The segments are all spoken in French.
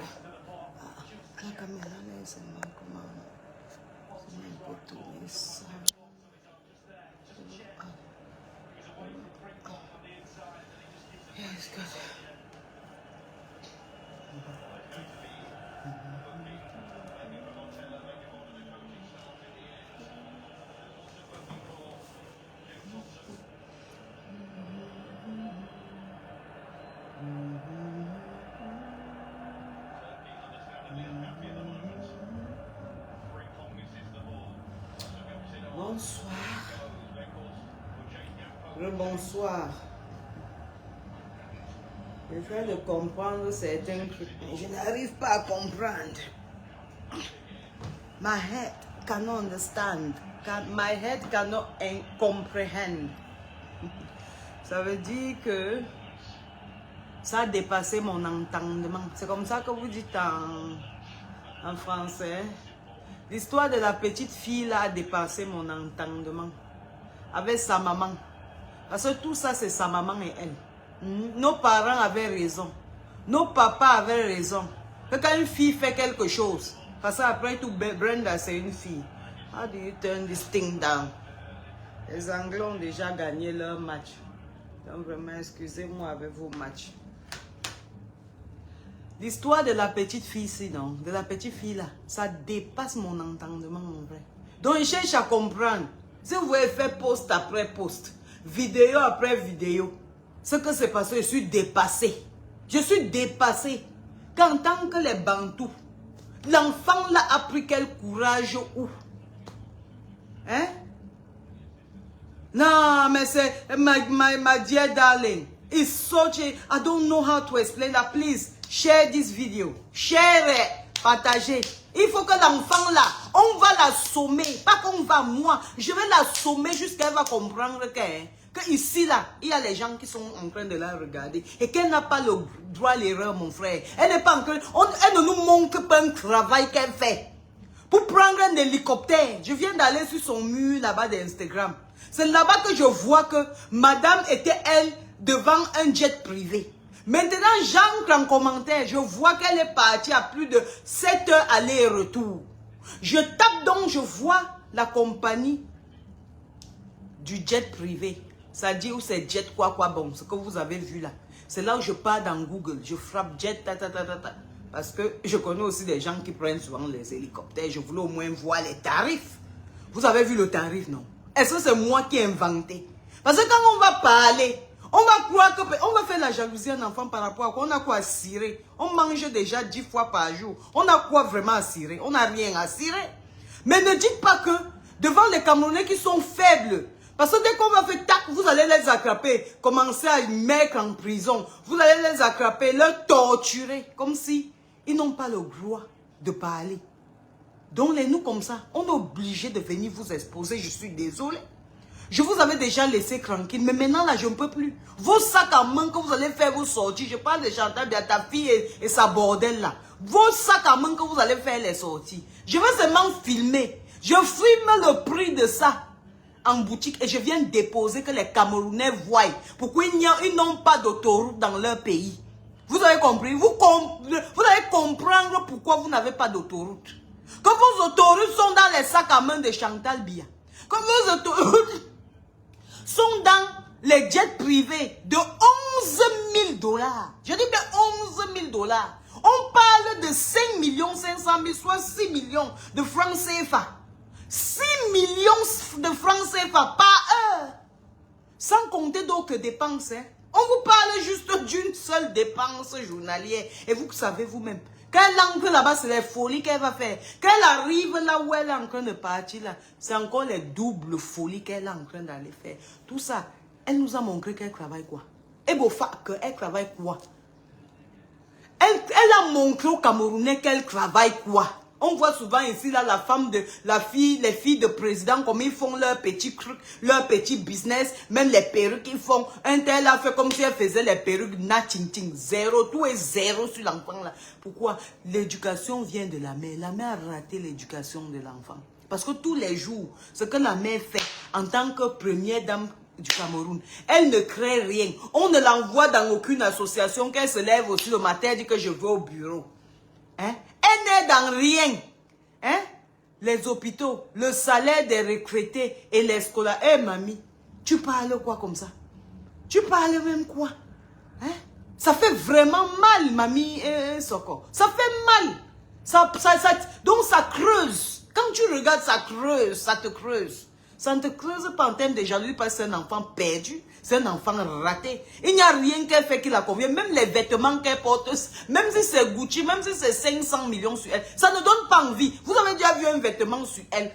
La caméra là, c'est comment on peut tourner ça. Yes, good. Bonsoir. Bonsoir. J'essaie de comprendre certains trucs, mais je n'arrive pas à comprendre. My head cannot understand. My head cannot comprehend. Ça veut dire que ça a dépassé mon entendement. C'est comme ça que vous dites en français. L'histoire de la petite fille là a dépassé mon entendement. Avec sa maman. Parce que tout ça, c'est sa maman et elle. Nos parents avaient raison. Nos papas avaient raison. Que quand une fille fait quelque chose, parce qu'après tout, Brenda, c'est une fille. How do you turn this thing down? Les Anglais ont déjà gagné leur match. Donc vraiment, excusez-moi avec vos matchs. L'histoire de la petite fille, sinon, de la petite fille là, ça dépasse mon entendement, mon frère. Donc je cherche à comprendre. Si vous voulez faire post après post, vidéo après vidéo, ce que c'est parce que je suis dépassé. Je suis dépassé. Qu'en tant que les Bantous, l'enfant là a pris quel courage où? Hein? Non, mais c'est my dear darling. It's such a, I don't know how to explain that. Please, share this video. Share it. Partagez. Il faut que l'enfant là, on va la sommer. Pas qu'on va moi. Je vais la sommer jusqu'à qu'elle va comprendre que ici là, il y a les gens qui sont en train de la regarder. Et qu'elle n'a pas le droit à l'erreur, mon frère. Elle n'est pas en train. Elle ne nous montre pas un travail qu'elle fait. Pour prendre un hélicoptère. Je viens d'aller sur son mur là-bas d'Instagram. C'est là-bas que je vois que madame était, elle, devant un jet privé. Maintenant, j'entre en commentaire. Je vois qu'elle est partie à plus de 7 heures aller-retour. Je tape donc, je vois la compagnie du jet privé. Ça dit où c'est jet quoi bon. Ce que vous avez vu là. C'est là où je pars dans Google. Je frappe jet Parce que je connais aussi des gens qui prennent souvent les hélicoptères. Je voulais au moins voir les tarifs. Vous avez vu le tarif, non? Est-ce que c'est moi qui ai inventé? Parce que quand on va parler, on va croire que on va faire la jalousie à un enfant par rapport à quoi? On a quoi à cirer? On mange déjà 10 fois par jour. On a quoi vraiment à cirer? On n'a rien à cirer. Mais ne dites pas que devant les Camerounais qui sont faibles, parce que dès qu'on va faire tac, vous allez les attraper, commencer à mettre en prison. Vous allez les attraper, les torturer, comme si ils n'ont pas le droit de parler. Donc, nous comme ça, on est obligé de venir vous exposer. Je suis désolé. Je vous avais déjà laissé tranquille, mais maintenant là, je ne peux plus. Vos sacs à main que vous allez faire vos sorties, je parle de Chantal, de ta fille et sa bordel là. Vos sacs à main que vous allez faire les sorties. Je vais seulement filmer. Je filme le prix de ça en boutique et je viens déposer que les Camerounais voient. Pourquoi ils n'ont pas d'autoroute dans leur pays. Vous avez compris? Vous allez comprendre pourquoi vous n'avez pas d'autoroute. Quand vos autoroutes sont dans les sacs à main de Chantal Biya. Quand vos autoroutes sont dans les jets privés de 11 000 $. Je dis bien 11 000 $. On parle de 5 500 000, soit 6 millions de francs CFA. 6 millions de francs CFA par heure. Sans compter d'autres dépenses. Hein. On vous parle juste d'une seule dépense journalière. Et vous savez vous-même. Quand elle entre là-bas, c'est les folies qu'elle va faire. Quand elle arrive là où elle est en train de partir, là, c'est encore les doubles folies qu'elle est en train d'aller faire. Tout ça, elle nous a montré qu'elle travaille quoi. Et bon, qu'elle travaille quoi. Elle a montré aux Camerounais qu'elle travaille quoi. On voit souvent ici là les filles de président comme ils font leur petit truc, leur petit business, même les perruques qu'ils font. Un tel a fait comme si elle faisait les perruques natinting, zéro, tout est zéro sur l'enfant là. Pourquoi? L'éducation vient de la mère. La mère a raté l'éducation de l'enfant. Parce que tous les jours, ce que la mère fait en tant que première dame du Cameroun, elle ne crée rien. On ne l'envoie dans aucune association, qu'elle se lève aussi le matin et dit que je vais au bureau. Hein? Elle n'est dans rien. Hein? Les hôpitaux, le salaire des retraités et les scolaires. Eh, mamie, tu parles quoi comme ça? Tu parles même quoi? Hein? Ça fait vraiment mal, mamie Soko. Ça fait mal. Donc ça creuse. Quand tu regardes, ça creuse, ça te creuse. Ça ne te creuse pas en termes de jalousie parce que c'est un enfant perdu, c'est un enfant raté. Il n'y a rien qu'elle fait qui la convient. Même les vêtements qu'elle porte, même si c'est Gucci, même si c'est 500 millions sur elle, ça ne donne pas envie. Vous avez déjà vu un vêtement sur elle.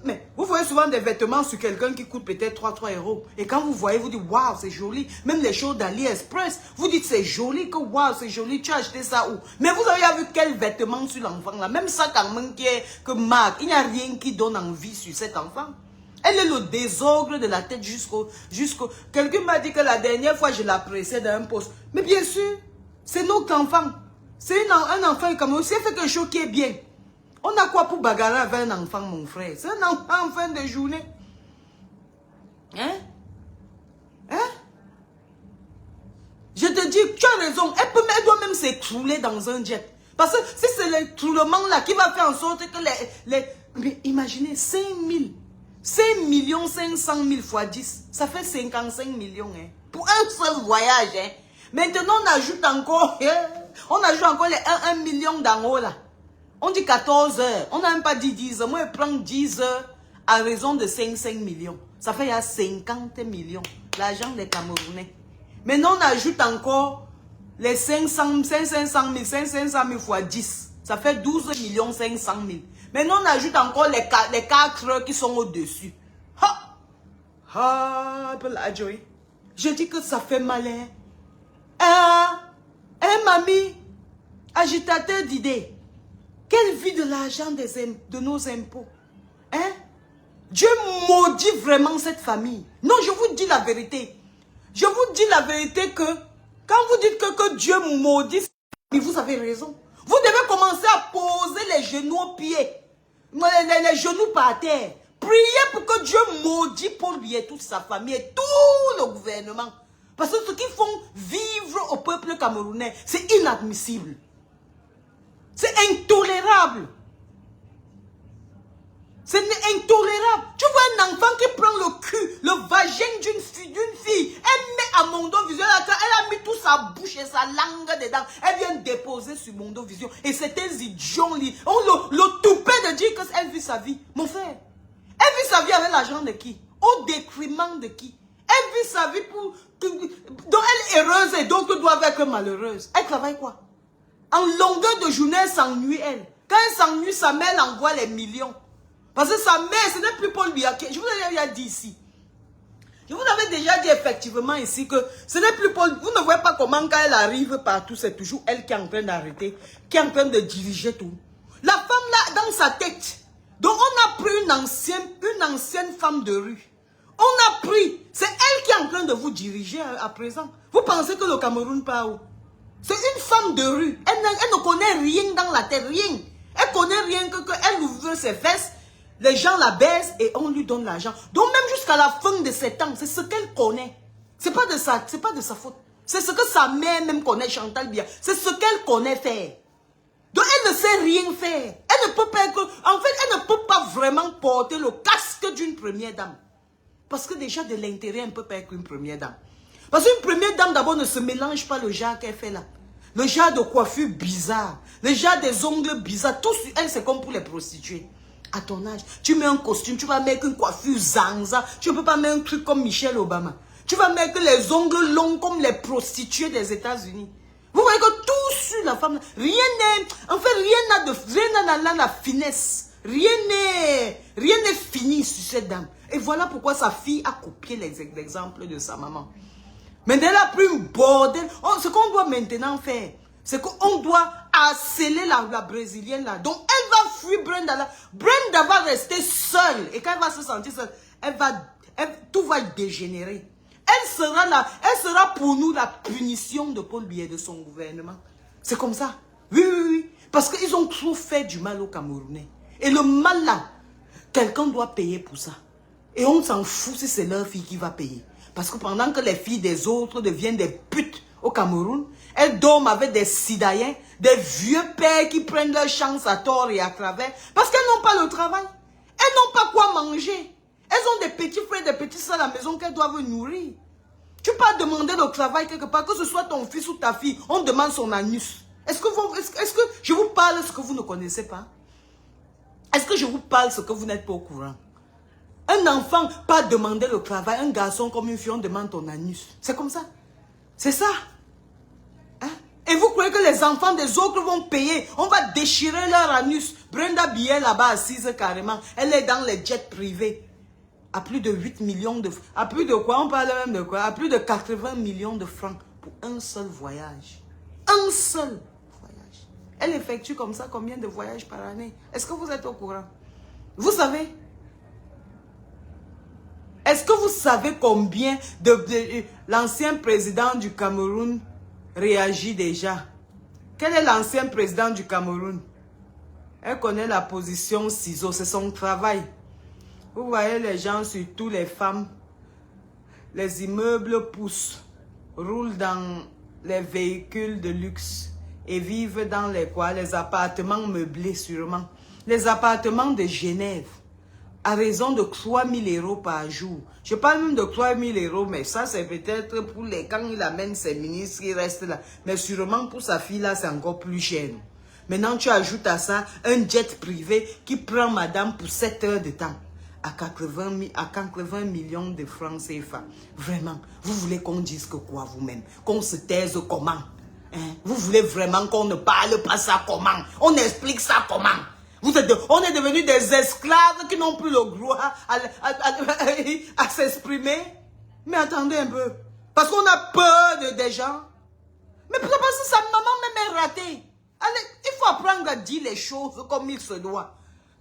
Mais vous voyez souvent des vêtements sur quelqu'un qui coûte peut-être 3 euros. Et quand vous voyez, vous dites, waouh, c'est joli. Même les choses d'AliExpress, vous dites, c'est joli, que waouh, c'est joli, tu as acheté ça où? Mais vous avez vu quel vêtement sur l'enfant là? Même ça, quand même, qui est que marque, il n'y a rien qui donne envie sur cet enfant. Elle est le désordre de la tête jusqu'au... Quelqu'un m'a dit que la dernière fois, je l'appréciais dans un poste. Mais bien sûr, c'est notre enfant. C'est un enfant comme aussi fait quelque chose qui est bien. On a quoi pour bagarrer avec un enfant, mon frère? C'est un enfant en fin de journée. Hein? Hein? Je te dis, tu as raison. Elle doit même s'écrouler dans un jet. Parce que si c'est l'écroulement là qui va faire en sorte que Mais imaginez, 5 500 000 fois 10, ça fait 55 millions. Hein, pour un seul voyage. Hein. Maintenant, on ajoute encore les 1 million d'en haut là. On dit 14 heures. On n'a même pas dit 10 heures. Moi, je prends 10 heures à raison de 5 millions. Ça fait il y a 50 millions. L'argent des Camerounais. Maintenant, on ajoute encore les 500 000 fois 10. Ça fait 12 millions 500 000. Maintenant, on ajoute encore les 4 qui sont au-dessus. Je dis que ça fait malin. Mamie, agitateur d'idées. Quelle vie de l'argent de nos impôts? Hein? Dieu maudit vraiment cette famille. Non, je vous dis la vérité. Je vous dis la vérité que quand vous dites que Dieu maudit cette famille, vous avez raison. Vous devez commencer à poser les genoux aux pieds. Les genoux par terre. Priez pour que Dieu maudit Paul Biya et toute sa famille et tout le gouvernement. Parce que ce qu'ils font vivre au peuple camerounais, c'est inadmissible. C'est intolérable. C'est intolérable. Tu vois un enfant qui prend le cul, le vagin d'une fille. Elle met à Mondo Vision. Elle a mis toute sa bouche et sa langue dedans. Elle vient déposer sur Mondo Vision. Et c'est un idiot. Le toupet de dire qu'elle vit sa vie. Mon frère, elle vit sa vie avec l'argent de qui? Au détriment de qui? Elle vit sa vie pour... Donc elle est heureuse et d'autres doivent être malheureuses. Elle travaille quoi? En longueur de journée, elle s'ennuie, elle. Quand elle s'ennuie, sa mère envoie les millions. Parce que sa mère, ce n'est plus Paul Biya. Je vous l'avais déjà dit ici. Je vous avais déjà dit effectivement ici que ce n'est plus Paul. Vous ne voyez pas comment quand elle arrive partout, c'est toujours elle qui est en train d'arrêter, qui est en train de diriger tout. La femme là, dans sa tête. Donc on a pris une ancienne femme de rue. On a pris, c'est elle qui est en train de vous diriger à présent. Vous pensez que le Cameroun part où? C'est une femme de rue. Elle ne connaît rien dans la tête, rien. Elle connaît rien qu'elle ouvre ses fesses, les gens la baissent et on lui donne l'argent. Donc même jusqu'à la fin de 7 ans, c'est ce qu'elle connaît. C'est pas de sa faute. C'est ce que sa mère même connaît, Chantal Biya. C'est ce qu'elle connaît faire. Donc elle ne sait rien faire. Elle ne peut pas en fait, elle ne peut pas vraiment porter le casque d'une première dame. Parce que déjà de l'intérieur, elle ne peut pas être une première dame. Parce qu'une première dame d'abord ne se mélange pas le genre qu'elle fait là. Le genre de coiffure bizarre. Le genre des ongles bizarres. Tout sur elle, c'est comme pour les prostituées. À ton âge, tu mets un costume, tu vas mettre une coiffure zanza. Tu ne peux pas mettre un truc comme Michelle Obama. Tu vas mettre les ongles longs comme les prostituées des États-Unis. Vous voyez que tout sur la femme, rien n'est... En fait, rien n'a la finesse. Rien n'est fini sur cette dame. Et voilà pourquoi sa fille a copié l'exemple de sa maman. Mais elle a pris une bordel. Ce qu'on doit maintenant faire, c'est qu'on doit harceler la brésilienne là. Donc elle va fuir Brenda là. Brenda va rester seule. Et quand elle va se sentir seule, tout va dégénérer. Elle sera pour nous la punition de Paul Biya et de son gouvernement. C'est comme ça. Oui. Parce qu'ils ont trop fait du mal aux Camerounais. Et le mal là, quelqu'un doit payer pour ça. Et on s'en fout si c'est leur fille qui va payer. Parce que pendant que les filles des autres deviennent des putes, au Cameroun. Elles dorment avec des citoyens, des vieux pères qui prennent leur chance à tort et à travers. Parce qu'elles n'ont pas le travail. Elles n'ont pas quoi manger. Elles ont des petits frères, des petits soeurs à la maison qu'elles doivent nourrir. Tu peux pas demander le travail quelque part, que ce soit ton fils ou ta fille, on demande son anus. Est-ce que je vous parle ce que vous ne connaissez pas? Est-ce que je vous parle ce que vous n'êtes pas au courant? Un enfant, pas demander le travail. Un garçon comme une fille, on demande ton anus. C'est comme ça. C'est ça. Hein? Et vous croyez que les enfants des autres vont payer? On va déchirer leur anus. Brenda Biel là-bas assise carrément. Elle est dans les jets privés. À plus de 8 millions de... À plus de quoi? On parle même de quoi? À plus de 80 millions de francs pour un seul voyage. Un seul voyage. Elle effectue comme ça combien de voyages par année? Est-ce que vous êtes au courant? Vous savez? Est-ce que vous savez combien l'ancien président du Cameroun réagit déjà? Quel est l'ancien président du Cameroun? Elle connaît la position ciseau, c'est son travail. Vous voyez les gens, surtout les femmes, les immeubles poussent, roulent dans les véhicules de luxe et vivent dans les appartements meublés sûrement. Les appartements de Genève, à raison de 3 000 € par jour. Je parle même de 3 000 €, mais ça c'est peut-être pour les... Quand il amène ses ministres, il reste là. Mais sûrement pour sa fille là, c'est encore plus cher. Maintenant tu ajoutes à ça un jet privé qui prend madame pour 7 heures de temps. À 80 millions de francs CFA. Vraiment, vous voulez qu'on dise que quoi vous-même? Qu'on se taise comment? Hein? Vous voulez vraiment qu'on ne parle pas ça comment? On explique ça comment? On est devenus des esclaves qui n'ont plus le droit à s'exprimer. Mais attendez un peu. Parce qu'on a peur des gens. Mais parce que sa maman même est ratée. Allez, il faut apprendre à dire les choses comme il se doit.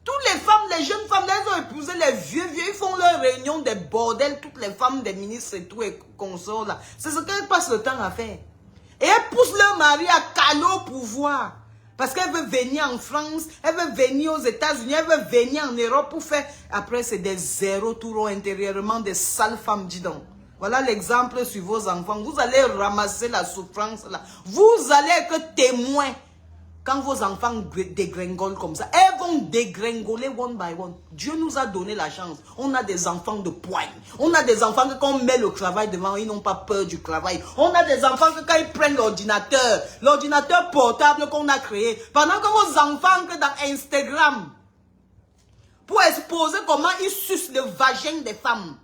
Toutes les femmes, les jeunes femmes, elles ont épousé les vieux, ils font leur réunion des bordels, toutes les femmes des ministres et tout, et consorts là. C'est ce qu'elles passent le temps à faire. Et elles poussent leur mari à caler au pouvoir. Parce qu'elle veut venir en France, elle veut venir aux États-Unis, elle veut venir en Europe pour faire... Après, c'est des zéros tours intérieurement, des sales femmes, dis donc. Voilà l'exemple sur vos enfants. Vous allez ramasser la souffrance là. Vous allez être témoin. Quand vos enfants dégringolent comme ça, elles vont dégringoler one by one. Dieu nous a donné la chance. On a des enfants de poigne. On a des enfants que quand on met le travail devant, ils n'ont pas peur du travail. On a des enfants que quand ils prennent l'ordinateur portable qu'on a créé, pendant que vos enfants que dans Instagram, pour exposer comment ils sucent le vagin des femmes,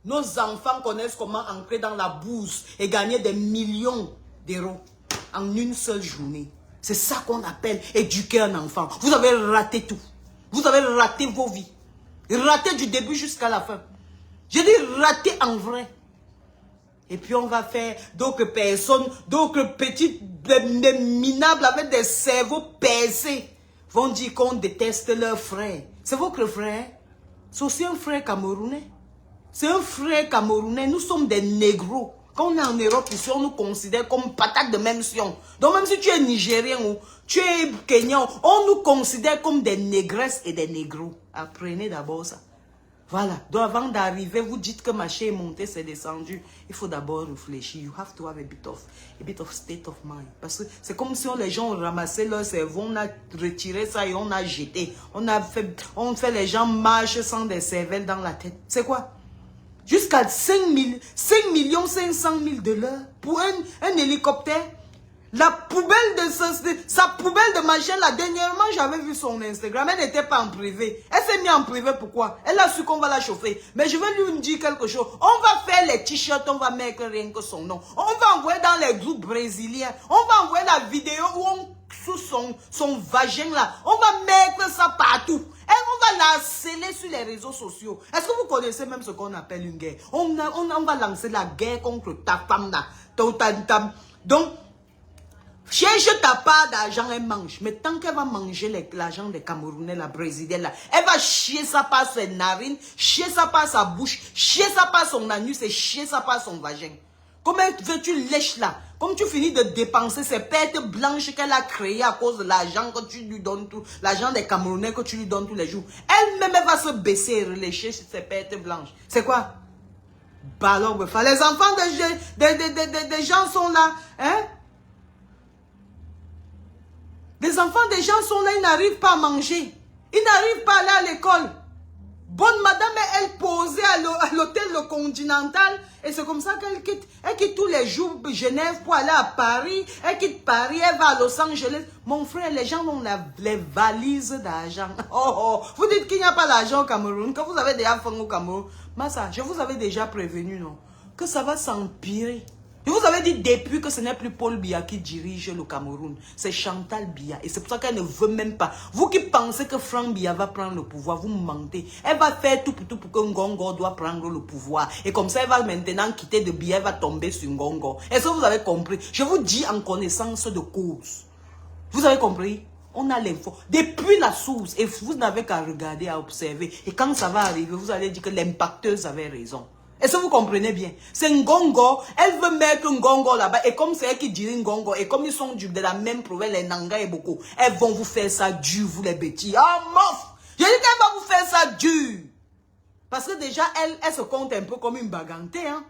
nos enfants connaissent comment entrer dans la bourse et gagner des millions d'euros en une seule journée. C'est ça qu'on appelle éduquer un enfant. Vous avez raté tout. Vous avez raté vos vies. Raté du début jusqu'à la fin. Je dis raté en vrai. Et puis on va faire d'autres personnes, d'autres petites minables avec des cerveaux percés vont dire qu'on déteste leur frère. C'est votre frère. C'est aussi un frère camerounais. C'est un frère camerounais. Nous sommes des négros. Quand on est en Europe, ici, on nous considère comme patates de même sion. Donc même si tu es nigérien ou tu es kenyan, on nous considère comme des négresses et des négros. Apprenez d'abord ça. Voilà. Donc avant d'arriver, vous dites que ma chair est montée, c'est descendu. Il faut d'abord réfléchir. You have to have a bit of state of mind. Parce que c'est comme si les gens ont ramassé leur cerveau, on a retiré ça et on a jeté. On fait les gens marchent sans des cervelles dans la tête. C'est quoi? Jusqu'à 5 500 000 $ pour un hélicoptère. La poubelle sa poubelle de machin, là, dernièrement, j'avais vu son Instagram, elle n'était pas en privé. Elle s'est mise en privé, pourquoi? Elle a su qu'on va la chauffer. Mais je vais lui dire quelque chose. On va faire les t-shirts, on va mettre rien que son nom. On va envoyer dans les groupes brésiliens. On va envoyer la vidéo où on sous son vagin là. On va mettre ça partout. Et on va la sceller sur les réseaux sociaux. Est-ce que vous connaissez même ce qu'on appelle une guerre? On va lancer la guerre contre ta femme là. Donc, cherche ta part d'argent, elle mange. Mais tant qu'elle va manger l'argent des Camerounais, la Brésilienne là, elle va chier ça par ses narines, chier ça par sa bouche, chier ça par son anus et chier ça par son vagin. Comment veux-tu lèches là? Comme tu finis de dépenser ces pertes blanches qu'elle a créées à cause de l'argent que tu lui donnes, l'argent des Camerounais que tu lui donnes tous les jours. Elle-même, elle va se baisser et relécher sur ces pertes blanches. C'est quoi? Ballon, les enfants des gens sont là. Hein? Les enfants des gens sont là, ils n'arrivent pas à manger. Ils n'arrivent pas à aller à l'école. Bonne madame, elle posait à l'hôtel Le Continental. Et c'est comme ça qu'elle quitte. Elle quitte tous les jours Genève pour aller à Paris. Elle quitte Paris, elle va à Los Angeles. Mon frère, les gens ont les valises d'argent. Oh, vous dites qu'il n'y a pas d'argent au Cameroun, que vous avez déjà faim au Cameroun. Massa, je vous avais déjà prévenu, non? Que ça va s'empirer. Je vous avais dit depuis que ce n'est plus Paul Biya qui dirige le Cameroun. C'est Chantal Biya. Et c'est pour ça qu'elle ne veut même pas. Vous qui pensez que Franck Biya va prendre le pouvoir, vous mentez. Elle va faire tout pour que Ngongo doit prendre le pouvoir. Et comme ça, elle va maintenant quitter de Biya, elle va tomber sur Ngongo. Est-ce que vous avez compris? Je vous dis en connaissance de cause. Vous avez compris? On a l'info. Depuis la source. Et vous n'avez qu'à regarder, à observer. Et quand ça va arriver, vous allez dire que l'impacteuse avait raison. Est-ce que vous comprenez bien? C'est Ngongo, elle veut mettre Ngongo là-bas. Et comme c'est elle qui dirige Ngongo, et comme ils sont de la même province, les Nanga et beaucoup, elles vont vous faire ça dur, vous les bêtises. Ah, mof! Je dis qu'elle va vous faire ça dur. Parce que déjà, elle se compte un peu comme une bagantée. Hein?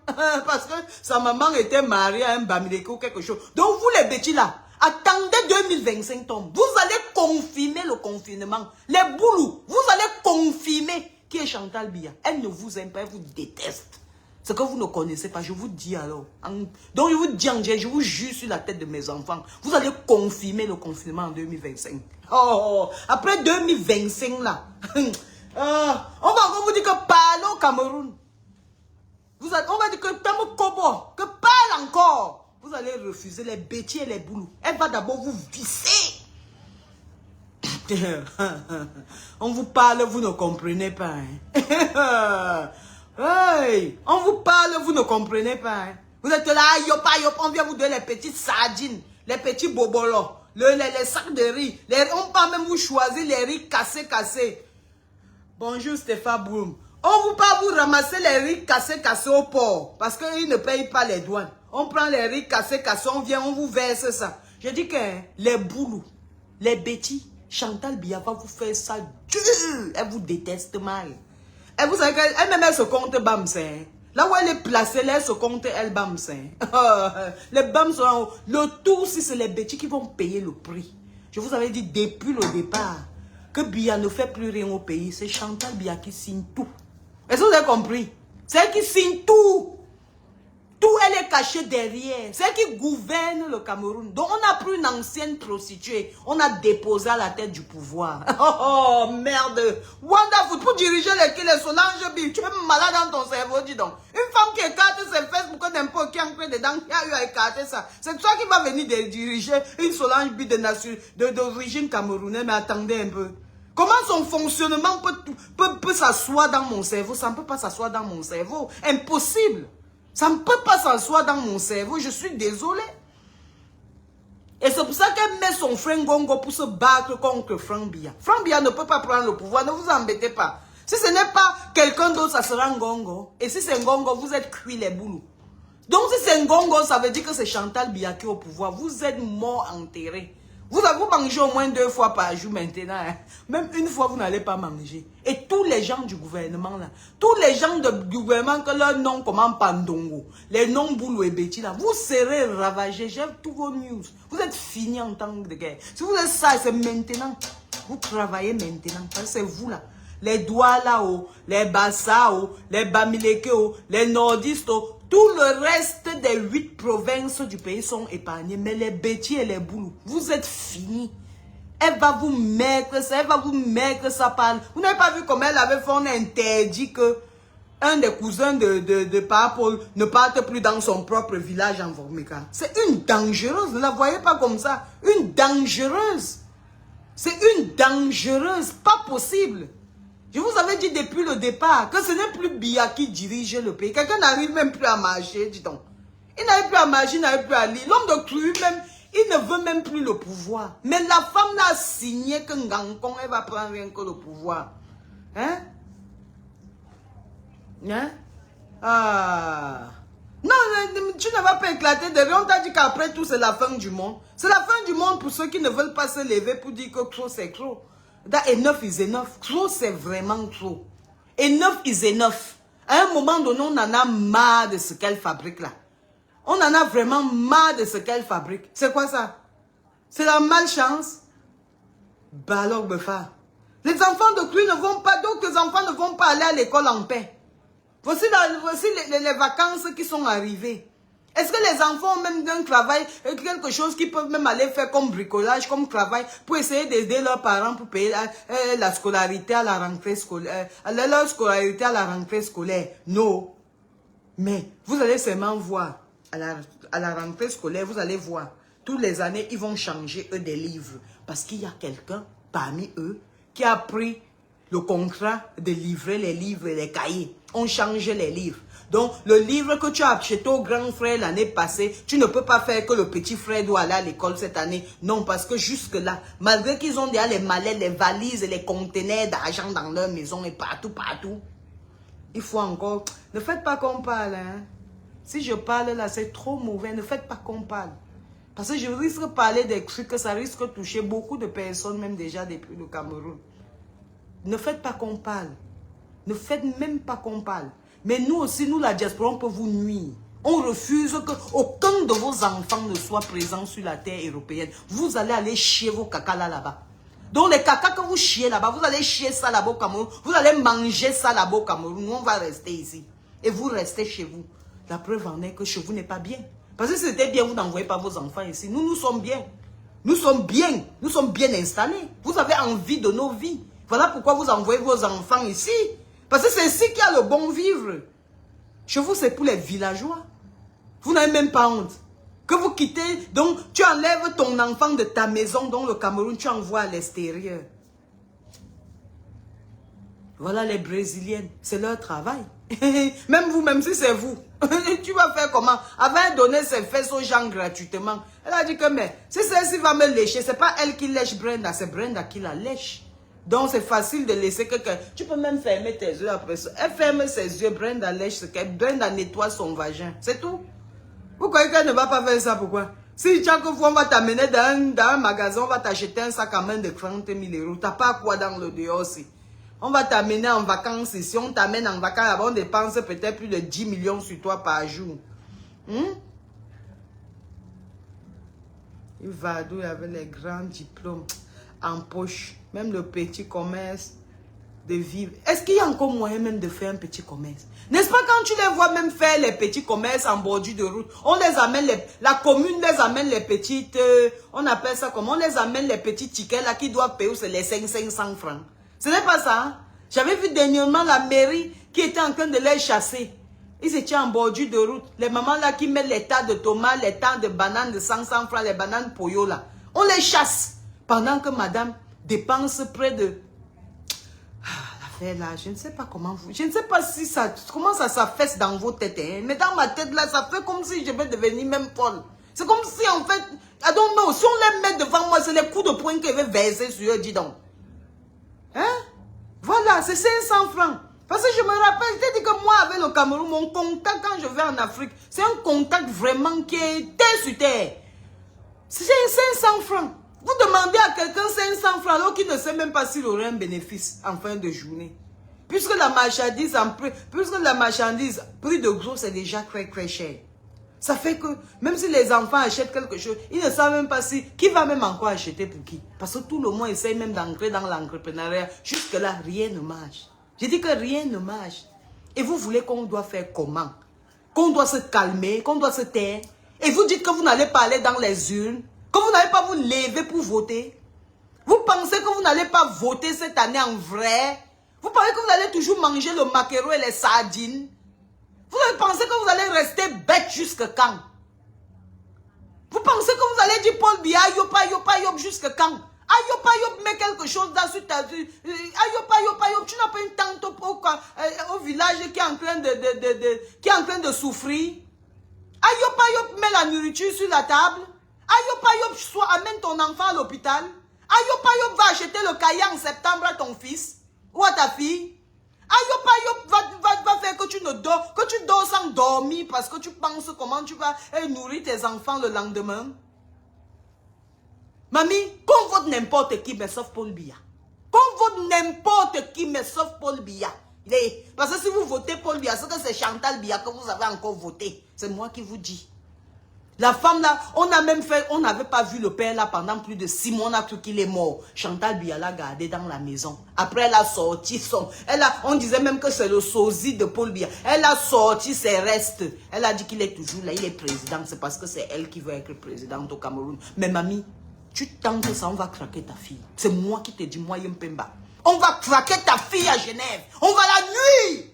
Parce que sa maman était mariée à un Bamileke ou quelque chose. Donc vous les bêtises là, attendez 2025 tombe. Vous allez confirmer le confinement. Les boulous, vous allez confirmer qui est Chantal Biya. Elle ne vous aime pas, elle vous déteste. Ce que vous ne connaissez pas, je vous dis alors. Donc je vous dis, je vous jure sur la tête de mes enfants. Vous allez confirmer le confinement en 2025. Oh, après 2025 là, on va encore vous dire que parle au Cameroun. On va dire que Tamo Kobo, que parle encore. Vous allez refuser les bêtises et les boulous. Elle va d'abord vous visser. On vous parle, vous ne comprenez pas. Hein? Hey, on vous parle, vous ne comprenez pas. Hein? Vous êtes là, on vient vous donner les petites sardines, les petits bobolos, les sacs de riz. On peut même vous choisir les riz cassés. Bonjour Stéphane Broum. On vous pas vous ramasser les riz cassés au port. Parce qu'ils ne payent pas les douanes. On prend les riz cassés, on vient, on vous verse ça. Je dis que les boulous, les bêtises, Chantal Biya va vous faire ça dur. Elle vous déteste mal. Et vous savez qu'elle-même, elle se compte Bamsen. Là où elle est placée, là, elle se compte elle Bamsen. Les Bamsen, le tout, si c'est les bêtises qui vont payer le prix. Je vous avais dit depuis le départ que Biya ne fait plus rien au pays. C'est Chantal Biya qui signe tout. Est-ce que vous avez compris? C'est elle qui signe tout. Tout, elle est cachée derrière. C'est elle qui gouverne le Cameroun. Donc, on n'a plus une ancienne prostituée. On a déposé à la tête du pouvoir. Oh, merde. Wonderful. Pour diriger les Solange Bill, tu es malade dans ton cerveau, dis donc. Une femme qui écarte ses fesses pour que n'importe qui entre dedans, qui a eu à écarter ça. C'est toi qui va venir diriger une Solange Bill d'origine camerounaise. Mais attendez un peu. Comment son fonctionnement peut s'asseoir dans mon cerveau? Ça ne peut pas s'asseoir dans mon cerveau. Impossible. Ça ne peut pas s'asseoir dans mon cerveau. Je suis désolé. Et c'est pour ça qu'elle met son frère Ngongo pour se battre contre Franck Biya. Franck Biya ne peut pas prendre le pouvoir. Ne vous embêtez pas. Si ce n'est pas quelqu'un d'autre, ça sera Ngongo. Et si c'est Ngongo, vous êtes cuit les boulous. Donc si c'est Ngongo, ça veut dire que c'est Chantal Biya qui est au pouvoir. Vous êtes mort enterré. Vous mangez au moins 2 fois par jour maintenant. Hein. Même une fois, vous n'allez pas manger. Et tous les gens du gouvernement, là, tous les gens du gouvernement, que leur nom commence Pandongo, les noms Boulou et Betty, là, vous serez ravagés. J'ai tous vos news. Vous êtes finis en temps de guerre. Si vous êtes ça, c'est maintenant. Vous travaillez maintenant. C'est vous, là. Les Douala, les Bassa, les Bamileke, les Nordistes, tout le reste des 8 provinces du pays sont épargnés. Mais les bêtises et les boulous, vous êtes finis. Elle va vous mettre ça par... Vous n'avez pas vu comment elle avait fait, on a interdit que un des cousins de Paul ne parte plus dans son propre village en Vormeka. C'est une dangereuse, ne la voyez pas comme ça. Une dangereuse. C'est une dangereuse, pas possible. Je vous avais dit depuis le départ que ce n'est plus Biya qui dirige le pays. Quelqu'un n'arrive même plus à marcher, dis donc. Il n'arrive plus à marcher, il n'arrive plus à lire. L'homme de Cru même, il ne veut même plus le pouvoir. Mais la femme n'a signé que Ngankon, elle va prendre rien que le pouvoir. Hein? Hein? Ah. Non, tu ne vas pas éclater de rien. On t'a dit qu'après tout, c'est la fin du monde. C'est la fin du monde pour ceux qui ne veulent pas se lever pour dire que trop, c'est trop. That enough is enough. Trop, c'est vraiment trop. Enough is enough. À un moment donné, on en a marre de ce qu'elle fabrique là. On en a vraiment marre de ce qu'elle fabrique. C'est quoi ça? C'est la malchance. Bah alors, Befa. Les enfants de Cru ne vont pas, d'autres enfants ne vont pas aller à l'école en paix. Voici les vacances qui sont arrivées. Est-ce que les enfants ont même un travail, quelque chose qu'ils peuvent même aller faire comme bricolage, comme travail, pour essayer d'aider leurs parents pour payer la scolarité à la rentrée scolaire, leur scolarité à la rentrée scolaire? Non. Mais vous allez seulement voir, à la rentrée scolaire, vous allez voir, toutes les années, ils vont changer, eux, des livres. Parce qu'il y a quelqu'un parmi eux qui a pris le contrat de livrer les livres et les cahiers. On change les livres. Donc, le livre que tu as acheté au grand frère l'année passée, tu ne peux pas faire que le petit frère doit aller à l'école cette année. Non, parce que jusque-là, malgré qu'ils ont déjà les mallettes, les valises et les conteneurs d'argent dans leur maison et partout, il faut encore... Ne faites pas qu'on parle, hein. Si je parle là, c'est trop mauvais. Ne faites pas qu'on parle. Parce que je risque de parler des trucs que ça risque de toucher beaucoup de personnes, même déjà depuis le Cameroun. Ne faites pas qu'on parle. Ne faites même pas qu'on parle. Mais nous aussi, nous la diaspora, on peut vous nuire. On refuse qu'aucun de vos enfants ne soit présent sur la terre européenne. Vous allez aller chier vos caca là-bas. Donc les caca que vous chiez là-bas, vous allez chier ça là-bas au Cameroun. Vous allez manger ça là-bas au Cameroun. Nous, on va rester ici. Et vous restez chez vous. La preuve en est que chez vous n'est pas bien. Parce que si c'était bien, vous n'envoyez pas vos enfants ici. Nous, nous sommes bien. Nous sommes bien. Nous sommes bien installés. Vous avez envie de nos vies. Voilà pourquoi vous envoyez vos enfants ici. Parce que c'est ici qu'il y a le bon vivre. Chez vous, c'est pour les villageois. Vous n'avez même pas honte. Que vous quittez, donc tu enlèves ton enfant de ta maison dans le Cameroun, tu envoies à l'extérieur. Voilà les Brésiliennes, c'est leur travail. Même vous, même si c'est vous, tu vas faire comment? Avant de donner ses fesses aux gens gratuitement. Elle a dit que, mais si celle-ci va me lécher, c'est pas elle qui lèche Brenda, c'est Brenda qui la lèche. Donc c'est facile de laisser quelqu'un. Tu peux même fermer tes yeux après ça. Elle ferme ses yeux, Brenda lèche ce qu'elle. Brenda nettoie son vagin. C'est tout. Vous croyez qu'elle ne va pas faire ça, pourquoi? Si chaque fois on va t'amener dans un magasin, on va t'acheter un sac à main de 30 000 €. T'as pas quoi dans le dehors aussi. On va t'amener en vacances ici. On t'amène en vacances là-bas. On dépense peut-être plus de 10 millions sur toi par jour. Il va d'où avec les grands diplômes en poche. Même le petit commerce de vivre. Est-ce qu'il y a encore moyen même de faire un petit commerce? N'est-ce pas quand tu les vois même faire les petits commerces en bordure de route, on les amène, la commune les amène les petites, on appelle ça comment? On les amène les petits tickets là qui doivent payer, c'est les 500 francs. Ce n'est pas ça. Hein? J'avais vu dernièrement la mairie qui était en train de les chasser. Ils étaient en bordure de route. Les mamans là qui mettent les tas de tomates, les tas de bananes de 500 francs, les bananes poyo là. On les chasse. Pendant que madame dépense près de... Là, je ne sais pas comment vous... Je ne sais pas si ça... Comment ça s'affaisse dans vos têtes. Hein? Mais dans ma tête là, ça fait comme si je vais devenir même folle. C'est comme si en fait... I don't know. Si on les met devant moi, c'est les coups de poing que je vais verser sur eux, dis donc. Hein? Voilà, c'est 500 francs. Parce que je me rappelle, je t'ai dit que moi, avec le Cameroun, mon contact quand je vais en Afrique, c'est un contact vraiment qui est terre sur terre. C'est 500 francs. Vous demandez à quelqu'un 500 francs alors qu'il ne sait même pas s'il aurait un bénéfice en fin de journée. Puisque la marchandise, prix de gros, c'est déjà très très cher. Ça fait que, même si les enfants achètent quelque chose, ils ne savent même pas qui va même encore acheter pour qui. Parce que tout le monde essaie même d'entrer dans l'entrepreneuriat. Jusque-là, rien ne marche. Je dis que rien ne marche. Et vous voulez qu'on doit faire comment? Qu'on doit se calmer, qu'on doit se taire. Et vous dites que vous n'allez pas aller dans les urnes, que vous n'allez pas vous lever pour voter. Vous pensez que vous n'allez pas voter cette année en vrai? Vous pensez que vous allez toujours manger le maquereau et les sardines? Vous pensez que vous allez rester bête jusqu'à quand? Vous pensez que vous allez dire Paul Biya, yopa, yopa, yop, jusqu'à quand? Ah, yopa, yop, mets quelque chose dans sur ta... Ah, yopa, yopa, yop, tu n'as pas une tante au village qui est en train de souffrir? Ah, yopa, yop, mets la nourriture sur la table? Ah, yopa, yop, amène ton enfant à l'hôpital? Ah, yopa, yop, va acheter le cahier en septembre à ton fils ou à ta fille? Ah, yopa, yop, va faire que tu dors sans dormir parce que tu penses comment tu vas nourrir tes enfants le lendemain. Mamie, qu'on vote n'importe qui, mais sauf Paul Biya. Qu'on vote n'importe qui, mais sauf Paul Biya. Parce que si vous votez Paul Biya, c'est que c'est Chantal Biya que vous avez encore voté. C'est moi qui vous dis. La femme là, on a même fait, on n'avait pas vu le père là pendant plus de 6 mois, on a cru qu'il est mort. Chantal Biya l'a gardé dans la maison. Après, elle a sorti on disait même que c'est le sosie de Paul Biya. Elle a sorti ses restes. Elle a dit qu'il est toujours là, il est président. C'est parce que c'est elle qui veut être présidente au Cameroun. Mais mamie, tu tentes ça, on va craquer ta fille. C'est moi qui te dis, moi Ympemba. On va craquer ta fille à Genève. On va la nuire.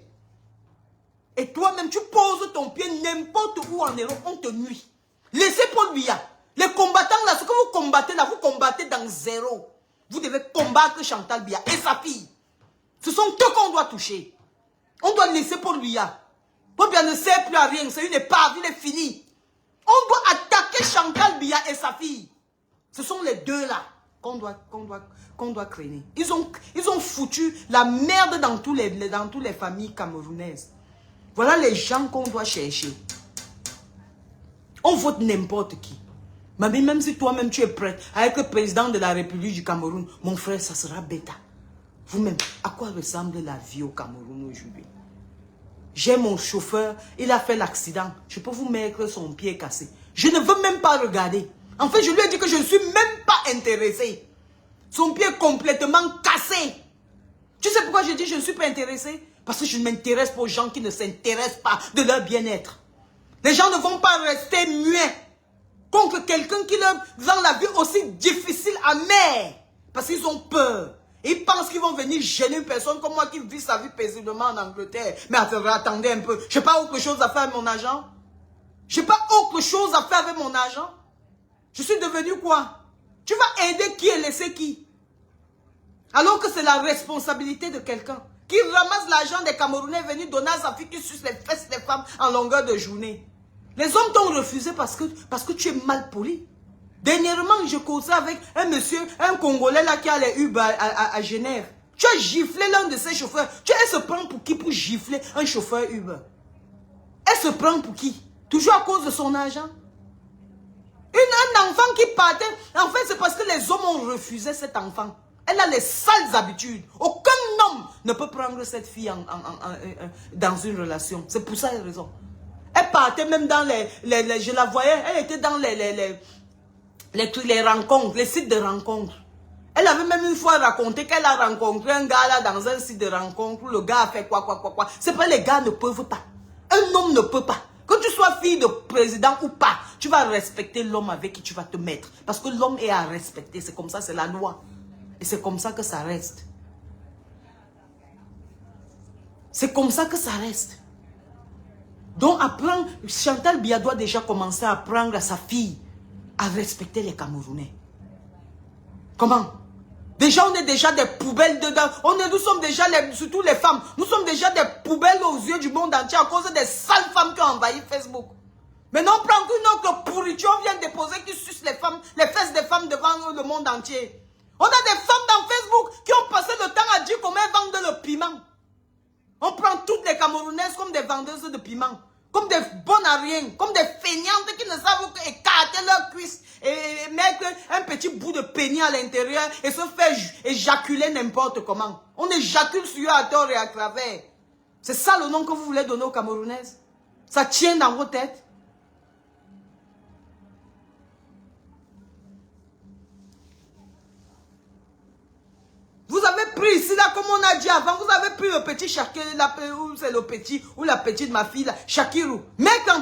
Et toi-même, tu poses ton pied n'importe où en Europe, on te nuit. Laissez Paul Biya. Les combattants là, ce que vous combattez là, vous combattez dans zéro. Vous devez combattre Chantal Biya et sa fille. Ce sont eux qu'on doit toucher. On doit laisser Paul Biya. Paul Biya ne sert plus à rien, c'est une épave, il est fini. On doit attaquer Chantal Biya et sa fille. Ce sont les deux là qu'on doit craigner. Ils ont foutu la merde dans toutes les familles camerounaises. Voilà les gens qu'on doit chercher. On vote n'importe qui. Mamie, même si toi-même tu es prête à être président de la République du Cameroun, mon frère, ça sera bêta. Vous-même, à quoi ressemble la vie au Cameroun aujourd'hui? J'ai mon chauffeur, il a fait l'accident. Je peux vous mettre son pied cassé. Je ne veux même pas regarder. En fait, je lui ai dit que je ne suis même pas intéressé. Son pied est complètement cassé. Tu sais pourquoi je dis que je ne suis pas intéressé? Parce que je ne m'intéresse pas aux gens qui ne s'intéressent pas de leur bien-être. Les gens ne vont pas rester muets contre quelqu'un qui leur rend la vie aussi difficile, amère. Parce qu'ils ont peur. Ils pensent qu'ils vont venir gêner une personne comme moi qui vit sa vie paisiblement en Angleterre. Mais attendez un peu. Je n'ai pas autre chose à faire avec mon argent. Je n'ai pas autre chose à faire avec mon argent. Je suis devenu quoi? Tu vas aider qui et laisser qui? Alors que c'est la responsabilité de quelqu'un qui ramasse l'argent des Camerounais venir donner à sa fille qui suce les fesses des femmes en longueur de journée. Les hommes t'ont refusé parce que tu es mal poli. Dernièrement, je causais avec un monsieur, un Congolais là qui a les Uber à Genève. Tu as giflé l'un de ses chauffeurs. Elle se prend pour qui pour gifler un chauffeur Uber? Elle se prend pour qui? Toujours à cause de son argent? Un enfant qui partait, en fait c'est parce que les hommes ont refusé cet enfant. Elle a les sales habitudes. Aucun homme ne peut prendre cette fille dans une relation. C'est pour ça la raison. Elle partait même dans je la voyais, elle était dans les rencontres, les sites de rencontres. Elle avait même une fois raconté qu'elle a rencontré un gars là dans un site de rencontre où le gars a fait quoi. C'est pas les gars ne peuvent pas. Un homme ne peut pas. Que tu sois fille de président ou pas, tu vas respecter l'homme avec qui tu vas te mettre. Parce que l'homme est à respecter. C'est comme ça, c'est la loi. Et c'est comme ça que ça reste. C'est comme ça que ça reste. Donc apprendre, Chantal Biya doit déjà commencer à apprendre à sa fille à respecter les Camerounais. Comment? Déjà, on est déjà des poubelles dedans. Nous sommes déjà, surtout les femmes, nous sommes déjà des poubelles aux yeux du monde entier à cause des sales femmes qui ont envahi Facebook. Maintenant, on prend une autre pourriture, on vient déposer qui suce les femmes, les fesses des femmes devant le monde entier. On a des femmes dans Facebook qui ont passé le temps à dire comment elles vendent le piment. On prend toutes les Camerounaises comme des vendeuses de piment, comme des bonnes à rien, comme des feignantes qui ne savent qu'écarter leurs cuisses et mettre un petit bout de pénis à l'intérieur et se faire éjaculer n'importe comment. On éjacule sur eux à tort et à travers. C'est ça le nom que vous voulez donner aux Camerounaises? Ça tient dans vos têtes? Vous avez pris ici, là, comme on a dit avant, vous avez pris le petit Shakirou, c'est le petit, ou la petite, ma fille, là, Shakirou. Mettre en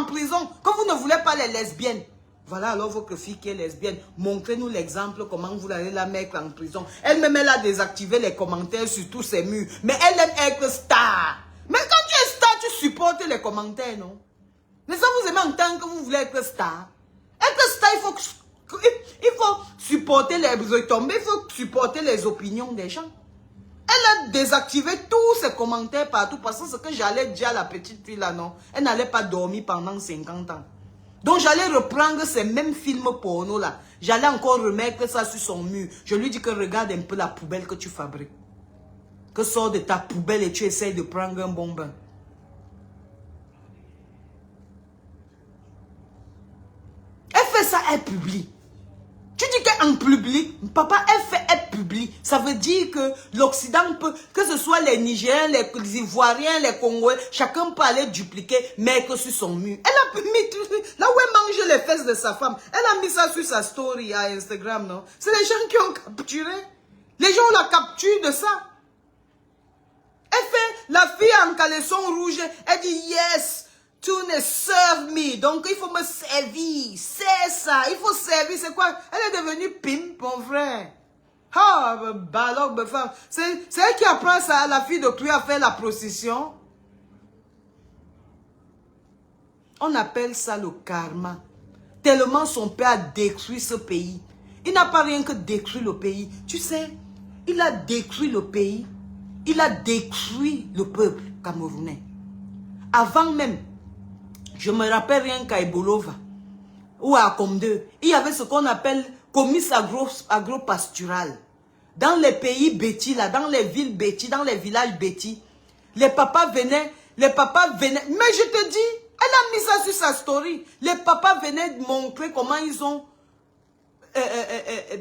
prison, comme vous ne voulez pas les lesbiennes. Voilà alors votre fille qui est lesbienne. Montrez-nous l'exemple, comment vous allez la mettre en prison. Elle-même, elle a désactivé les commentaires sur tous ses murs. Mais elle aime être star. Mais quand tu es star, tu supportes les commentaires, non? Mais ça vous aimez en tant que vous voulez être star. Être star, il faut supporter les retombées, il faut supporter les opinions des gens. Elle a désactivé tous ses commentaires partout parce que ce que j'allais dire à la petite fille là, non, elle n'allait pas dormir pendant 50 ans. Donc j'allais reprendre ces mêmes films porno là. J'allais encore remettre ça sur son mur. Je lui dis que regarde un peu la poubelle que tu fabriques. Que sors de ta poubelle et tu essayes de prendre un bon bain. Elle fait ça, elle publie. Tu dis qu'en public, papa, elle publie. Ça veut dire que l'Occident peut, que ce soit les Nigériens, les Ivoiriens, les Congolais, chacun peut aller dupliquer, mais que sur son mur. Elle a mis tout, là où elle mange les fesses de sa femme, elle a mis ça sur sa story à Instagram, non? C'est les gens qui ont capturé. Les gens la capturent de ça. Elle fait la fille en caleçon rouge, elle dit yes. Tu ne serves me. Donc, il faut me servir. C'est ça. Il faut servir. C'est quoi? Elle est devenue pimp, mon frère. Ah, balogue, femme. C'est elle qui apprend ça à la fille de Clou à faire la procession. On appelle ça le karma. Tellement son père a détruit ce pays. Il n'a pas rien que détruit le pays. Tu sais, il a détruit le pays. Il a détruit le peuple camerounais. Avant même, je me rappelle rien qu'à Ebolova ou à Comde, il y avait ce qu'on appelle comice agro-pastural. Dans les pays bêtis, là, dans les villes bêtis, dans les villages bêtis, les papas venaient, mais je te dis, elle a mis ça sur sa story. Les papas venaient montrer comment ils ont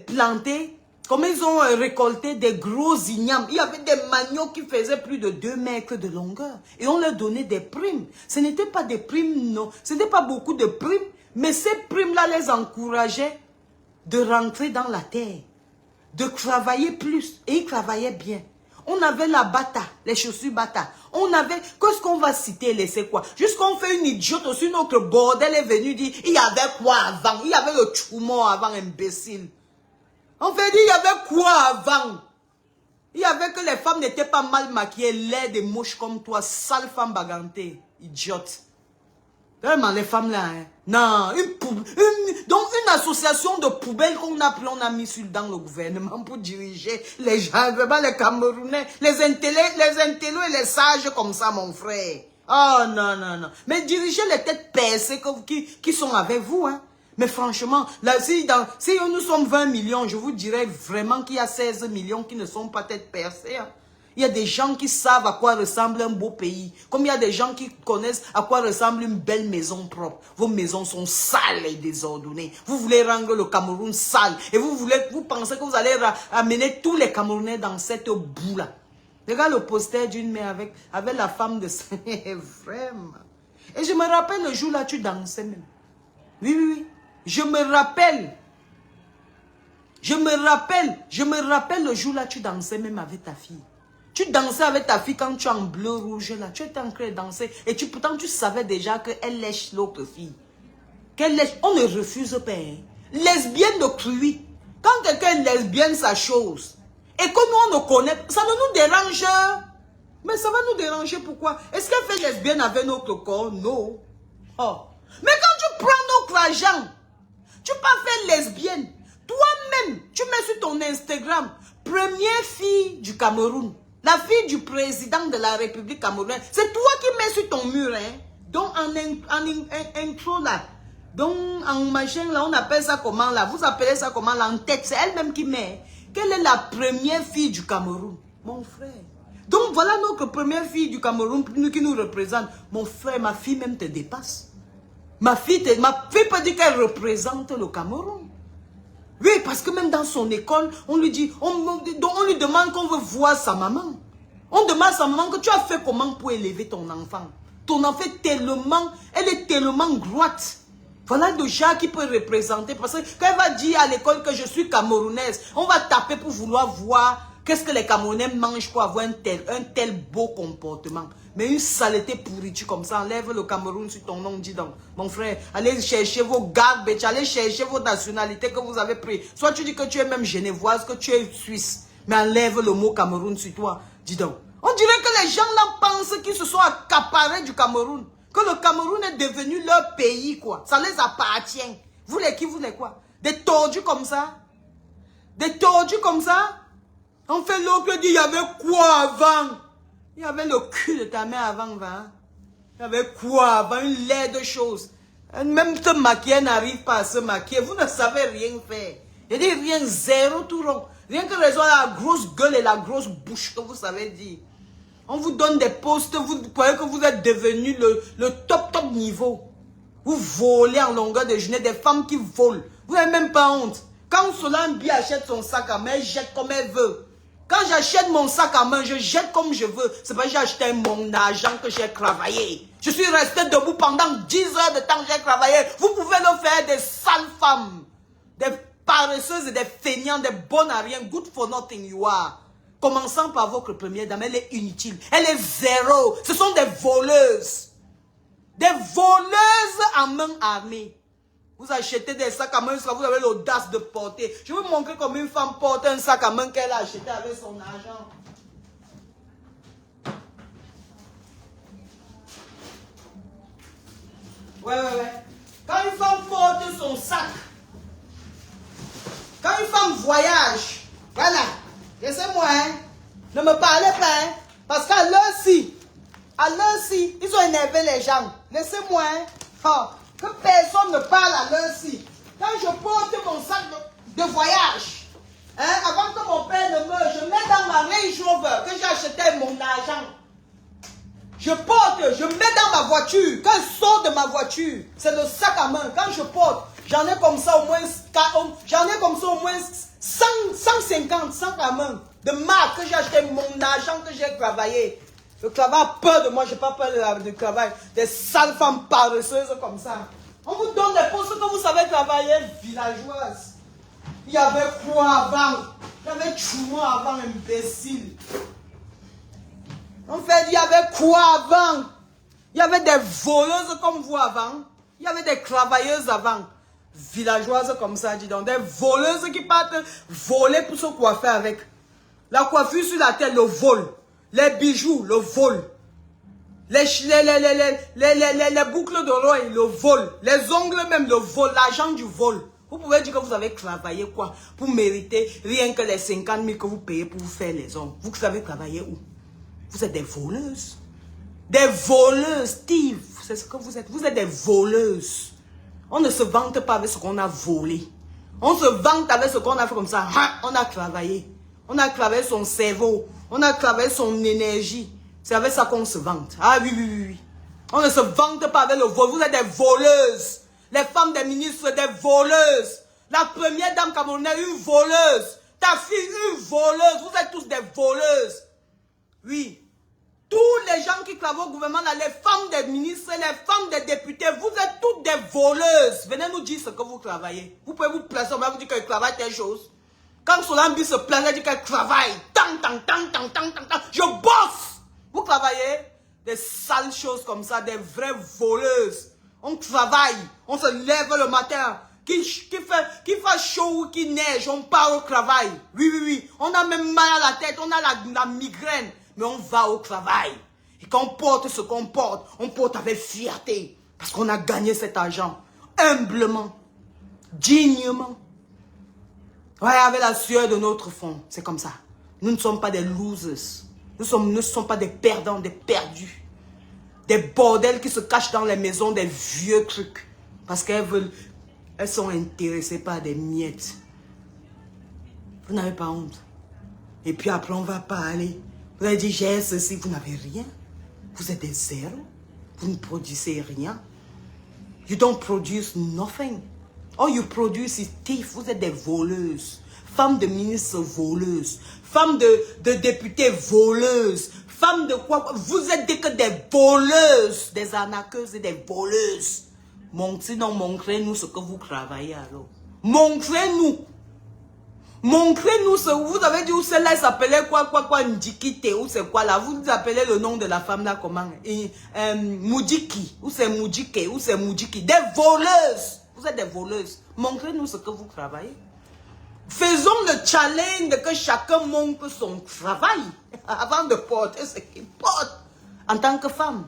planté, comment ils ont récolté des gros ignames. Il y avait des maniocs qui faisaient plus de 2 mètres de longueur. Et on leur donnait des primes. Ce n'était pas des primes, non. Ce n'était pas beaucoup de primes. Mais ces primes-là les encourageaient de rentrer dans la terre. De travailler plus. Et ils travaillaient bien. On avait la bata, les chaussures bata. On avait, qu'est-ce qu'on va citer, laisser quoi? Jusqu'on fait une idiote aussi, notre bordel est venu dire, il y avait quoi avant? Il y avait le tchoumon avant, imbécile. On fait dire, il y avait quoi avant? Il y avait que les femmes n'étaient pas mal maquillées, laides et moches comme toi, sale femme bagantée, idiote. Vraiment, les femmes là, hein? Non, donc une association de poubelles qu'on a mis dans le gouvernement pour diriger les gens, vraiment les Camerounais, les intellos et les sages comme ça, mon frère. Oh non, non, non. Mais diriger les têtes percées qui sont avec vous, hein. Mais franchement, là, si nous sommes 20 millions, je vous dirais vraiment qu'il y a 16 millions qui ne sont pas tête percées. Hein. Il y a des gens qui savent à quoi ressemble un beau pays. Comme il y a des gens qui connaissent à quoi ressemble une belle maison propre. Vos maisons sont sales et désordonnées. Vous voulez rendre le Cameroun sale. Et vous pensez que vous allez amener tous les Camerounais dans cette boue-là. Regarde le poster d'une mère avec la femme de ça. Vraiment. Et je me rappelle le jour là, tu dansais même. Oui, oui, oui. Je me rappelle le jour là, tu dansais même avec ta fille. Tu dansais avec ta fille quand tu es en bleu rouge là. Tu étais en train de danser. Et pourtant tu savais déjà qu'elle lèche l'autre fille. Qu'elle lèche. On ne refuse pas. Hein. Lesbienne de Cruy. Quand quelqu'un est lesbienne, sa chose. Et que nous on ne connaît. Ça ne nous dérange. Mais ça va nous déranger pourquoi? Est-ce qu'elle fait lesbienne avec notre corps? Non. Oh. Mais quand tu prends notre argent, tu peux faire lesbienne. Toi-même, tu mets sur ton Instagram, première fille du Cameroun. La fille du président de la République camerounaise. C'est toi qui mets sur ton mur. Hein? Donc, en intro là. Donc, en machin là, on appelle ça comment là? Vous appelez ça comment là? En tête, c'est elle-même qui met. Quelle est la première fille du Cameroun? Mon frère. Donc, voilà notre première fille du Cameroun qui nous représente. Mon frère, ma fille même te dépasse. Ma fille peut dire qu'elle représente le Cameroun. Oui, parce que même dans son école, on lui dit, on lui demande qu'on veut voir sa maman. On demande à sa maman que tu as fait comment pour élever ton enfant. Ton enfant elle est tellement droite. Voilà déjà qui peut représenter. Parce que quand elle va dire à l'école que je suis camerounaise, on va taper pour vouloir voir qu'est-ce que les Camerounais mangent pour avoir un tel beau comportement. Mais une saleté pourriture comme ça, enlève le Cameroun sur ton nom, dis donc. Mon frère, allez chercher vos garbage, allez chercher vos nationalités que vous avez pris. Soit tu dis que tu es même genevoise, que tu es suisse. Mais enlève le mot Cameroun sur toi, dis donc. On dirait que les gens là pensent qu'ils se sont accaparés du Cameroun. Que le Cameroun est devenu leur pays, quoi. Ça les appartient. Vous les qui, vous les quoi? Des tordus comme ça? Des tordus comme ça? On fait l'autre dit, il y avait quoi avant? Il y avait le cul de ta mère avant, va. Il y avait quoi avant? Une laide chose. Même te maquiller n'arrive pas à se maquiller. Vous ne savez rien faire. Il dit rien, zéro tout rond. Rien que raison la grosse gueule et la grosse bouche que vous savez dire. On vous donne des postes, vous croyez que vous êtes devenu le top niveau. Vous volez en longueur de journée, des femmes qui volent. Vous n'avez même pas honte. Quand Solambi achète son sac à main, elle jette comme elle veut. Quand j'achète mon sac à main, je jette comme je veux. C'est pas que j'ai acheté mon argent que j'ai travaillé. Je suis resté debout pendant 10 heures de temps que j'ai travaillé. Vous pouvez le faire des sales femmes, des paresseuses et des feignants, des bonnes à rien. Good for nothing you are. Commençant par votre première dame, elle est inutile. Elle est zéro. Ce sont des voleuses. Des voleuses à main armée. Vous achetez des sacs à main, vous avez l'audace de porter. Je vais vous montrer comment une femme porte un sac à main qu'elle a acheté avec son argent. Ouais. Quand une femme porte son sac, quand une femme voyage, voilà, laissez-moi, hein, ne me parlez pas, hein, parce qu'à l'heure-ci, ils ont énervé les gens. Laissez-moi, hein, que personne ne parle à l'heure-ci. Quand je porte mon sac de voyage, hein, avant que mon père ne meure, je mets dans ma Range Rover que j'ai acheté mon argent. Je porte, je mets dans ma voiture. Quand je sors de ma voiture, c'est le sac à main. Quand je porte, j'en ai comme ça au moins 150 sacs à main de marque que j'ai acheté, mon argent que j'ai travaillé. Le travail a peur de moi, je n'ai pas peur de travail. Des sales femmes paresseuses comme ça. On vous donne des postes que vous savez travailler, villageoises. Il y avait quoi avant? Il y avait Choumo avant, imbécile. En fait, il y avait quoi avant? Il y avait des voleuses comme vous avant. Il y avait des travailleuses avant. Villageoises comme ça, dis donc. Des voleuses qui partent voler pour se coiffer avec. La coiffure sur la tête, le vol. Les bijoux, le vol. Les boucles d'oreilles, le vol. Les ongles même, le vol. L'argent du vol. Vous pouvez dire que vous avez travaillé quoi? Pour mériter rien que les 50 000 que vous payez pour vous faire les ongles. Vous savez travailler où? Vous êtes des voleuses. Des voleuses, Steve. C'est ce que vous êtes. Vous êtes des voleuses. On ne se vante pas avec ce qu'on a volé. On se vante avec ce qu'on a fait comme ça. On a travaillé. On a travaillé son cerveau. On a travaillé son énergie. C'est avec ça qu'on se vante. Ah oui. On ne se vante pas avec le vol. Vous êtes des voleuses. Les femmes des ministres, des voleuses. La première dame camerounaise, une voleuse. Ta fille, une voleuse. Vous êtes tous des voleuses. Oui. Tous les gens qui travaillent au gouvernement, là, les femmes des ministres, les femmes des députés, vous êtes toutes des voleuses. Venez nous dire ce que vous travaillez. Vous pouvez vous placer, on va vous dire qu'elle travaille telle chose. Quand Solambi se plaint, elle dit qu'elle travaille. Je bosse. Vous travaillez des sales choses comme ça, des vraies voleuses. On travaille, on se lève le matin. Qu'il fait chaud ou qu'il neige, on part au travail. Oui. On a même mal à la tête, on a la migraine. Mais on va au travail. Et quand on porte ce qu'on porte, on porte avec fierté. Parce qu'on a gagné cet argent. Humblement. Dignement. Ouais, avec la sueur de notre front. C'est comme ça. Nous ne sommes pas des losers. Nous ne sommes pas des perdants, des perdus. Des bordels qui se cachent dans les maisons, des vieux trucs. Parce qu'elles veulent... Elles sont intéressées par des miettes. Vous n'avez pas honte. Et puis après, on va parler. Vous avez dit, j'ai ceci, vous n'avez rien. Vous êtes des zéros. Vous ne produisez rien. You don't produce nothing. All you produce is thief. Vous êtes des voleuses. Femmes de ministres voleuses. Femmes de députés voleuses. Femmes de quoi? Vous êtes que des voleuses. Des arnaqueuses et des voleuses. Montrez-nous ce que vous travaillez alors. Montrez-nous. Montrez-nous ce que vous avez dit où celle-là s'appelait quoi, Ndikite, ou c'est quoi là? Vous appelez le nom de la femme là comment? Moudjiki, ou c'est Moudjike, ou c'est Moudjiki. Des voleuses. Vous êtes des voleuses. Montrez-nous ce que vous travaillez. Faisons le challenge que chacun montre son travail avant de porter ce qu'il porte en tant que femme.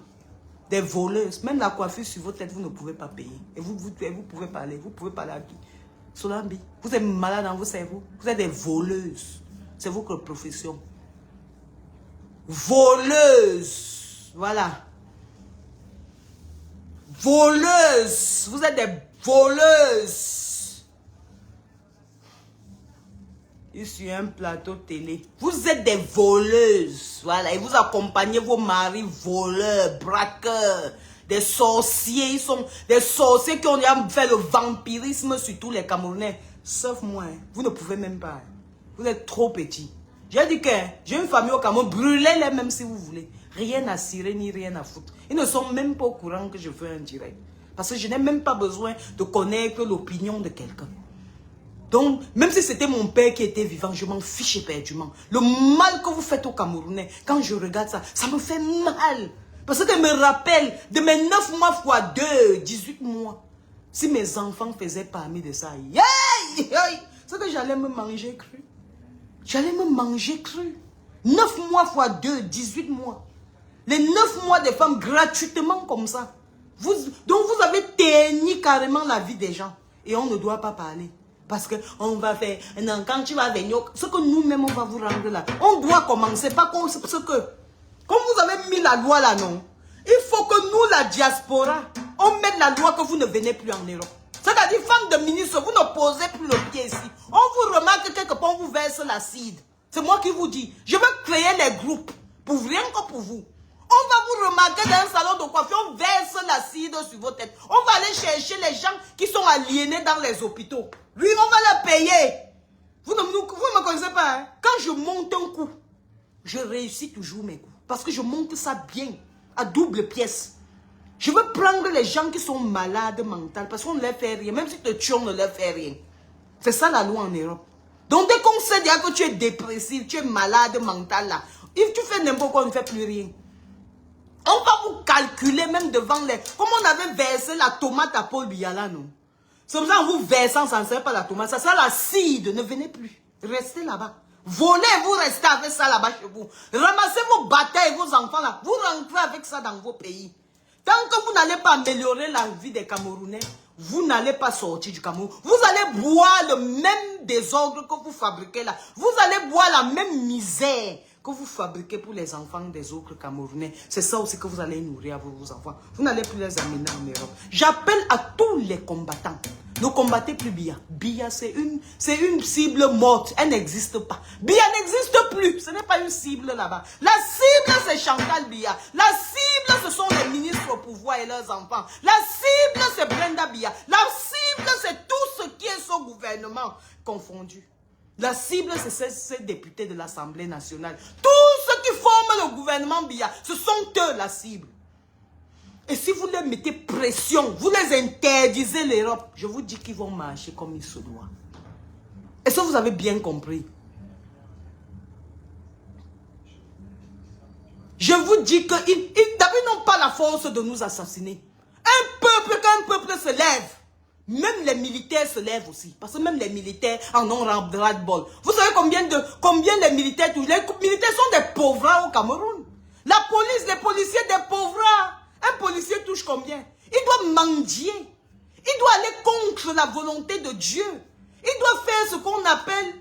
Des voleuses. Même la coiffure sur votre tête, vous ne pouvez pas payer. Et vous pouvez parler. Vous pouvez parler à qui? Solambi, vous êtes malade dans vos cerveaux. Vous êtes des voleuses. C'est votre profession. Voleuses. Voilà. Voleuses. Vous êtes des voleuses. Sur un plateau télé. Vous êtes des voleuses. Voilà. Et vous accompagnez vos maris voleurs, braqueurs, des sorciers. Ils sont des sorciers qui ont fait le vampirisme sur tous les Camerounais. Sauf moi, hein. Vous ne pouvez même pas. Hein. Vous êtes trop petits. J'ai dit que j'ai une famille au Cameroun, brûlez-les même si vous voulez. Rien à cirer ni rien à foutre. Ils ne sont même pas au courant que je fais un direct. Parce que je n'ai même pas besoin de connaître l'opinion de quelqu'un. Donc, même si c'était mon père qui était vivant, je m'en fiche éperdument. Le mal que vous faites aux Camerounais, quand je regarde ça, ça me fait mal. Parce que je me rappelle de mes 9 mois fois 2, 18 mois. Si mes enfants faisaient parmi de ça, c'est que j'allais me manger cru. J'allais me manger cru. 9 mois fois 2, 18 mois. Les 9 mois des femmes gratuitement comme ça. Donc vous avez terni carrément la vie des gens. Et on ne doit pas parler. Parce qu'on va faire, non, quand tu vas venir, ce que nous-mêmes on va vous rendre là. On doit commencer, pas comme ce que, comme vous avez mis la loi là, non. Il faut que nous, la diaspora, on mette la loi que vous ne venez plus en Europe. C'est-à-dire, femme de ministre, vous ne posez plus le pied ici. On vous remarque quelque part, on vous verse l'acide. C'est moi qui vous dis. Je vais créer les groupes, pour rien que pour vous. On va vous remarquer dans un salon de coiffure, on verse l'acide sur vos têtes. On va aller chercher les gens qui sont aliénés dans les hôpitaux. Lui, on va le payer. Vous ne me connaissez pas, hein? Quand je monte un coup, je réussis toujours mes coups. Parce que je monte ça bien, à double pièce. Je veux prendre les gens qui sont malades mentales, parce qu'on ne leur fait rien. Même si te tuent, on ne leur fait rien. C'est ça la loi en Europe. Donc dès qu'on sait déjà que tu es dépressif, tu es malade mental là, if tu fais n'importe quoi, on ne fait plus rien. On va vous calculer même devant les... Comme on avait versé la tomate à Paul Biya là, non? C'est pour ça en vous versant, ça ne sert pas la tomate, ça sert la cidre. Ne venez plus. Restez là-bas. Volez, vous restez avec ça là-bas chez vous. Ramassez vos batailles et vos enfants là. Vous rentrez avec ça dans vos pays. Tant que vous n'allez pas améliorer la vie des Camerounais, vous n'allez pas sortir du Cameroun. Vous allez boire le même désordre que vous fabriquez là. Vous allez boire la même misère que vous fabriquez pour les enfants des autres Camerounais. C'est ça aussi que vous allez nourrir à vos enfants. Vous n'allez plus les amener en Europe. J'appelle à tous les combattants. Ne combattez plus Biya. Biya, c'est une cible morte. Elle n'existe pas. Biya n'existe plus. Ce n'est pas une cible là-bas. La cible, c'est Chantal Biya. La cible, ce sont les ministres au pouvoir et leurs enfants. La cible, c'est Brenda Biya. La cible, c'est tout ce qui est son gouvernement confondu. La cible, c'est ces députés de l'Assemblée nationale. Tous ceux qui forment le gouvernement Biya, ce sont eux la cible. Et si vous leur mettez pression, vous les interdisez l'Europe, je vous dis qu'ils vont marcher comme il se doit. Est-ce que vous avez bien compris? Je vous dis qu'ils n'ont pas la force de nous assassiner. Quand un peuple se lève, même les militaires se lèvent aussi. Parce que même les militaires en ont ras-le-bol. Vous savez combien les militaires touchent? Les militaires sont des pauvres au Cameroun. La police, les policiers, des pauvres. Un policier touche combien? Il doit mendier. Il doit aller contre la volonté de Dieu. Il doit faire ce qu'on appelle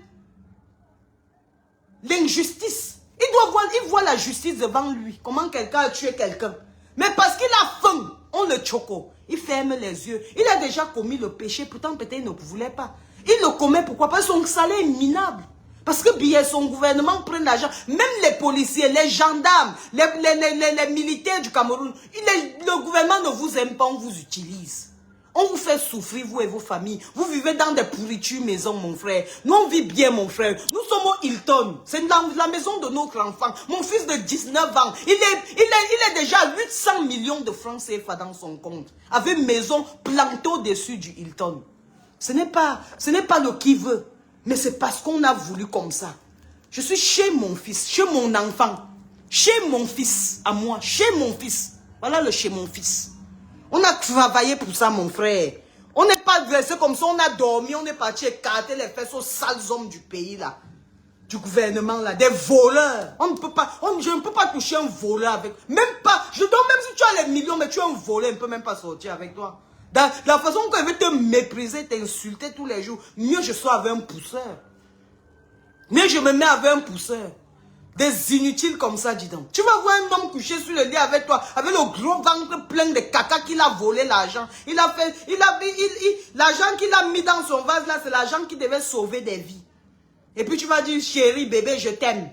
l'injustice. Il voit la justice devant lui. Comment quelqu'un a tué quelqu'un. Mais parce qu'il a faim, on le choco. Il ferme les yeux. Il a déjà commis le péché. Pourtant, peut-être il ne voulait pas. Il le commet pourquoi? Parce que son salaire est minable. Parce que bien son gouvernement prend l'argent. Même les policiers, les gendarmes, les militaires du Cameroun, le gouvernement ne vous aime pas, on vous utilise. On vous fait souffrir, vous et vos familles. Vous vivez dans des pourritures maisons, mon frère. Nous, on vit bien, mon frère. Nous sommes au Hilton. C'est la maison de notre enfant. Mon fils de 19 ans, il est déjà à 800 millions de francs CFA dans son compte. Avec maison plantée au-dessus du Hilton. Ce n'est pas le qui veut. Mais c'est parce qu'on a voulu comme ça. Je suis chez mon fils, chez mon enfant. Chez mon fils, à moi. Chez mon fils. Voilà le chez mon fils. On a travaillé pour ça, mon frère. On n'est pas dressé comme ça, on a dormi, on est parti écarter les fesses aux sales hommes du pays, là. Du gouvernement, là. Des voleurs. Je ne peux pas toucher un voleur avec... Même si tu as les millions, mais tu es un voleur, on ne peut même pas sortir avec toi. Dans la façon qu'elle veut te mépriser, t'insulter tous les jours, mieux je sois avec un pousseur. Mieux je me mets avec un pousseur. Des inutiles comme ça, dis donc. Tu vas voir un homme couché sur le lit avec toi, avec le gros ventre plein de caca qu'il a volé l'argent. L'argent qu'il a mis dans son vase là, c'est l'argent qui devait sauver des vies. Et puis tu vas dire, chérie, bébé, je t'aime.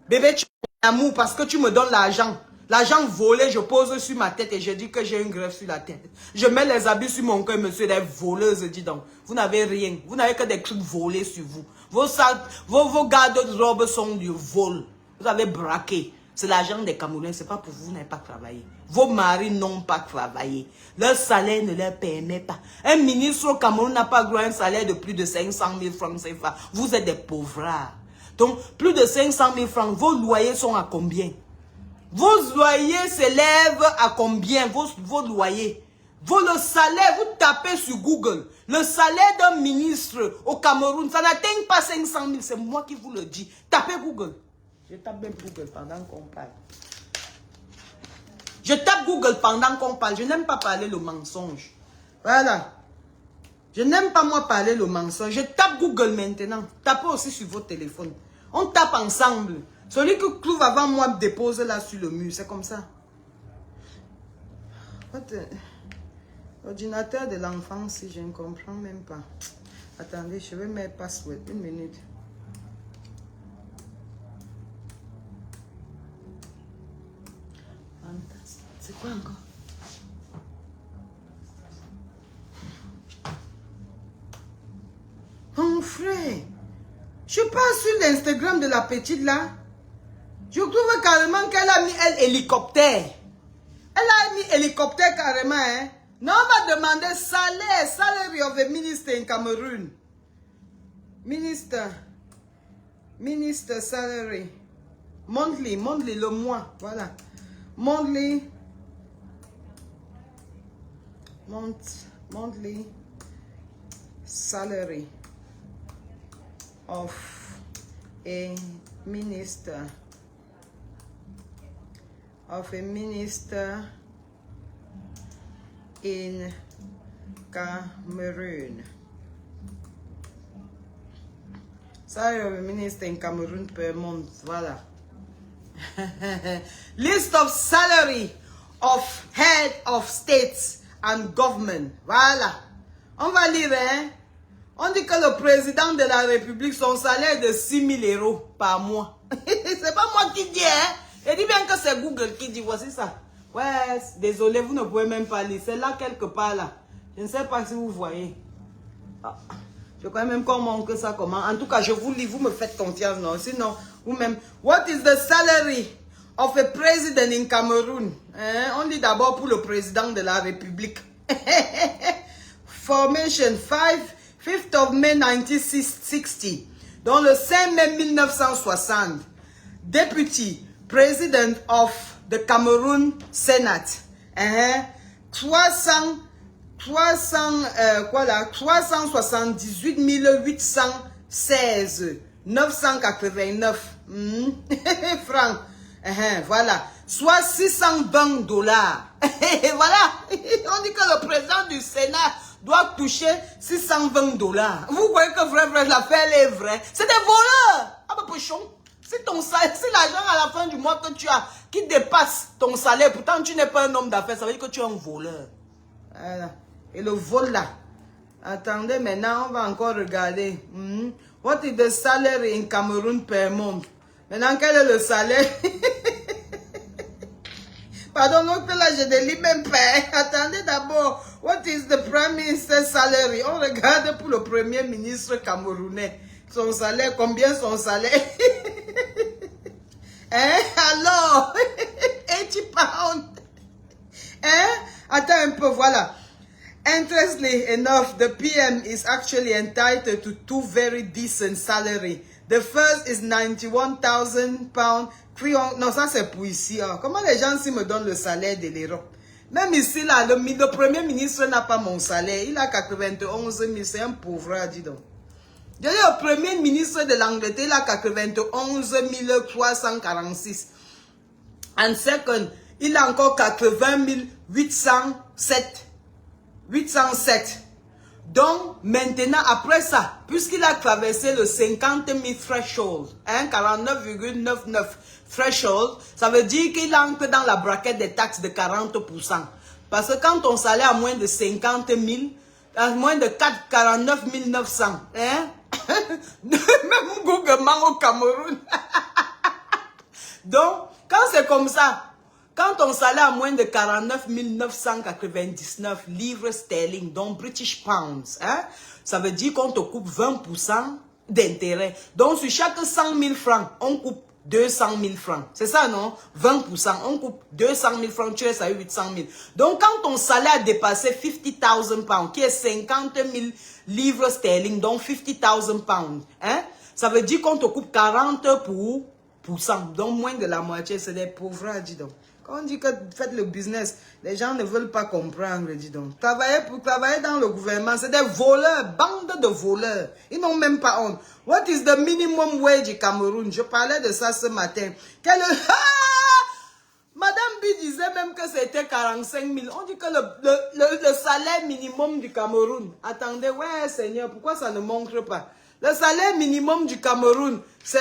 Bébé, tu m'aimes parce que tu me donnes l'argent. L'argent volé, je pose sur ma tête et je dis que j'ai une greffe sur la tête. Je mets les habits sur mon cœur, monsieur, des voleuses, dis donc. Vous n'avez rien. Vous n'avez que des trucs volés sur vous. Vos garde-robes sont du vol. Vous avez braqué. C'est l'argent des Camerounais, c'est pas pour vous, vous n'avez pas travaillé. Vos maris n'ont pas travaillé. Leur salaire ne leur permet pas. Un ministre au Cameroun n'a pas droit à un salaire de plus de 500 000 francs CFA. Vous êtes des pauvres. Donc, plus de 500 000 francs, vos loyers sont à combien? Vos loyers s'élèvent à combien? Vos loyers. Le salaire, vous tapez sur Google, le salaire d'un ministre au Cameroun, ça n'atteint pas 500 000, c'est moi qui vous le dis. Tapez Google. Je tape même Google pendant qu'on parle. Je tape Google pendant qu'on parle. Je n'aime pas parler le mensonge. Voilà. Je n'aime pas moi parler le mensonge. Je tape Google maintenant. Tapez aussi sur votre téléphone. On tape ensemble. Celui qui trouve avant moi me dépose là sur le mur. C'est comme ça. L'ordinateur de l'enfant, si je ne comprends même pas. Attendez, je vais mettre password. Une minute. C'est quoi encore? Mon frère, je passe sur l'Instagram de la petite là. Je trouve carrément qu'elle a mis hélicoptère. Elle a mis hélicoptère carrément, hein. Non, on va demander salaire, salary of a minister in Cameroon. Minister salary. Monthly, le mois, voilà. Monthly salary of a minister in Cameroon. Salary of a minister in Cameroon per month, voilà. List of salary of head of states and government. Voilà. On va lire, hein. On dit que le président de la République, son salaire est de 6 000 euros par mois. C'est pas moi qui dis, hein. Je dis bien que c'est Google qui dit, voici ça. Ouais, désolé, vous ne pouvez même pas lire. C'est là quelque part là. Je ne sais pas si vous voyez. Ah, je crois même comment que ça comment. En tout cas, je vous lis, vous me faites confiance, non? Sinon, vous-même. What is the salary of a president in Cameroon? Hein? On dit d'abord pour le président de la République. Formation 5th of May 1960. Dans le 5 mai 1960. Deputy President of the Cameroon Senate. 378 816 989 francs. Voilà. Soit 620 $. Voilà. On dit que le président du Sénat doit toucher 620 $. Vous voyez que vrai, l'affaire est vraie. C'est des voleurs. Ah bah pochon. Si ton salaire, si l'argent à la fin du mois que tu as, qui dépasse ton salaire, pourtant tu n'es pas un homme d'affaires, ça veut dire que tu es un voleur. Voilà. Et le vol là. Attendez, maintenant on va encore regarder. What is the salary in Cameroon per month? Maintenant, quel est le salaire? Pardon, donc là, je ne lis même pas. Attendez d'abord. What is the prime minister's salary? On regarde pour le premier ministre camerounais. Son salaire, combien son salaire? Hein? Alors, 80 pounds. Hein? Attends un peu, voilà. Interestingly enough, the PM is actually entitled to 2 very decent salary. The first is 91,000 pounds. Non, ça c'est pour ici. Hein. Comment les gens ici me donnent le salaire de l'Europe? Même ici, là, le premier ministre n'a pas mon salaire. Il a 91 000. C'est un pauvre, dis donc. Je dis, le premier ministre de l'Angleterre, il a 91 346. En second, il a encore 80 807. Donc, maintenant, après ça, puisqu'il a traversé le 50 000 threshold, 49,99 threshold, ça veut dire qu'il entre dans la braquette des taxes de 40%. Parce que quand ton salaire a moins de 50 000, à moins de 49 900, hein? Même Google au Cameroun. Donc, quand c'est comme ça, Quand ton salaire à moins de 49 999 livres sterling, donc British Pounds, hein, ça veut dire qu'on te coupe 20% d'intérêt. Donc sur chaque 100 000 francs, on coupe 200 000 francs. C'est ça, non? 20%, on coupe 200 000 francs, tu es à 800 000. Donc quand ton salaire a dépassé 50 000 pounds, qui est 50 000 livres sterling, donc 50 000 pounds, hein, ça veut dire qu'on te coupe 40%. Donc moins de la moitié, c'est des pauvres, dis donc. Quand on dit que faites le business, les gens ne veulent pas comprendre, dis donc. Travailler dans le gouvernement, c'est des voleurs, bande de voleurs. Ils n'ont même pas honte. What is the minimum wage du Cameroun? Je parlais de ça ce matin. Madame B disait même que c'était 45 000. On dit que le salaire minimum du Cameroun. Attendez, ouais Seigneur, pourquoi ça ne montre pas? Le salaire minimum du Cameroun, c'est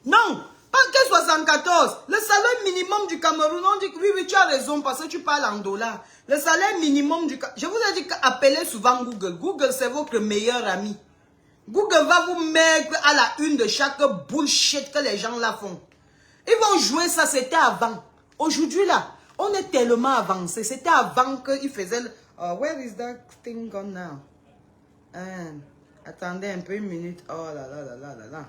non, pas que 74. Le salaire minimum du Cameroun, on dit que oui, tu as raison parce que tu parles en dollars. Le salaire minimum du Cameroun, je vous ai dit qu'appelez souvent Google. Google, c'est votre meilleur ami. Google va vous mettre à la une de chaque bullshit que les gens là font. Ils vont jouer ça, c'était avant. Aujourd'hui là, on est tellement avancé. C'était avant qu'ils faisaient le... where is that thing gone now? Attendez un peu, une minute. Oh là là là là là là.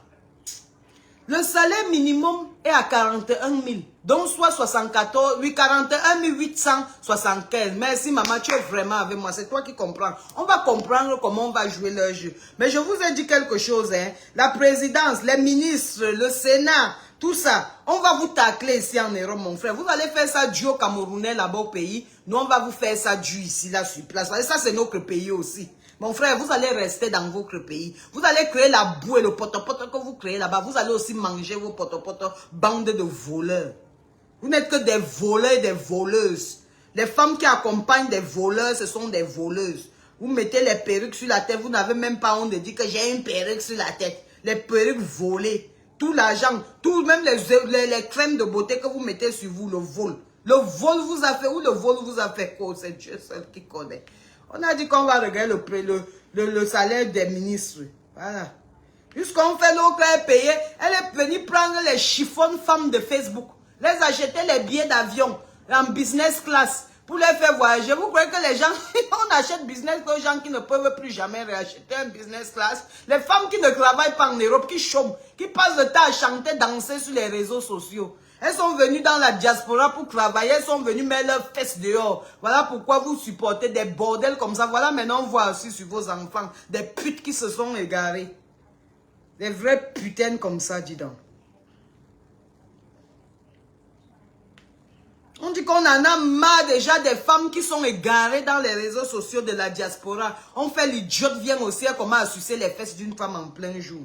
Le salaire minimum est à 41 000. Donc soit 74, oui, 41 875. Merci maman, tu es vraiment avec moi. C'est toi qui comprends. On va comprendre comment on va jouer le jeu. Mais je vous ai dit quelque chose. Hein. La présidence, les ministres, le Sénat, tout ça. On va vous tacler ici en Europe, mon frère. Vous allez faire ça du au Camerounais là-bas au pays. Nous, on va vous faire ça du ici, là, sur place. Et ça, c'est notre pays aussi. Mon frère, vous allez rester dans votre pays. Vous allez créer la boue et le potopoto que vous créez là-bas. Vous allez aussi manger vos potopoto, bande de voleurs. Vous n'êtes que des voleurs et des voleuses. Les femmes qui accompagnent des voleurs, ce sont des voleuses. Vous mettez les perruques sur la tête. Vous n'avez même pas honte de dire que j'ai une perruque sur la tête. Les perruques volées. Tout l'argent, tout même les crèmes de beauté que vous mettez sur vous, le vol. Le vol vous a fait, ou le vol vous a fait quoi? C'est Dieu seul qui connaît. On a dit qu'on va regarder le salaire des ministres. Voilà. Jusqu'on fait l'autre, elle est payée. Elle est venue prendre les chiffons femmes de Facebook. Les acheter les billets d'avion en business class pour les faire voyager. Vous croyez que les gens, on achète business aux gens qui ne peuvent plus jamais réacheter un business class. Les femmes qui ne travaillent pas en Europe, qui chôment, qui passent le temps à chanter, danser sur les réseaux sociaux. Elles sont venues dans la diaspora pour travailler, elles sont venues mettre leurs fesses dehors. Voilà pourquoi vous supportez des bordels comme ça. Voilà maintenant on voit aussi sur vos enfants des putes qui se sont égarées. Des vraies putaines comme ça, dis donc. On dit qu'on en a marre déjà des femmes qui sont égarées dans les réseaux sociaux de la diaspora. On fait l'idiote, vient aussi à comment sucer les fesses d'une femme en plein jour.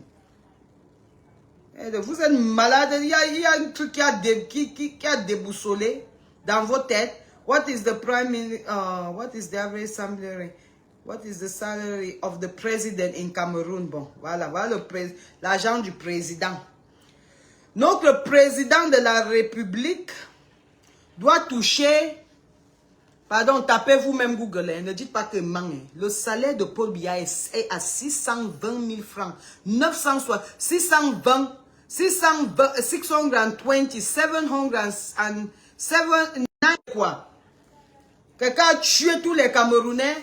Vous êtes malade, il y a un truc qui a déboussolé dans vos têtes. What is the what is the average salary? What is the salary of the president in Cameroon? Bon, voilà l'argent du président. Notre président de la République doit toucher, pardon, tapez vous-même Google, hein, ne dites pas que manque. Le salaire de Paul Biya est à 620 000 francs. 620, 707 quoi. Quelqu'un a tué tous les Camerounais.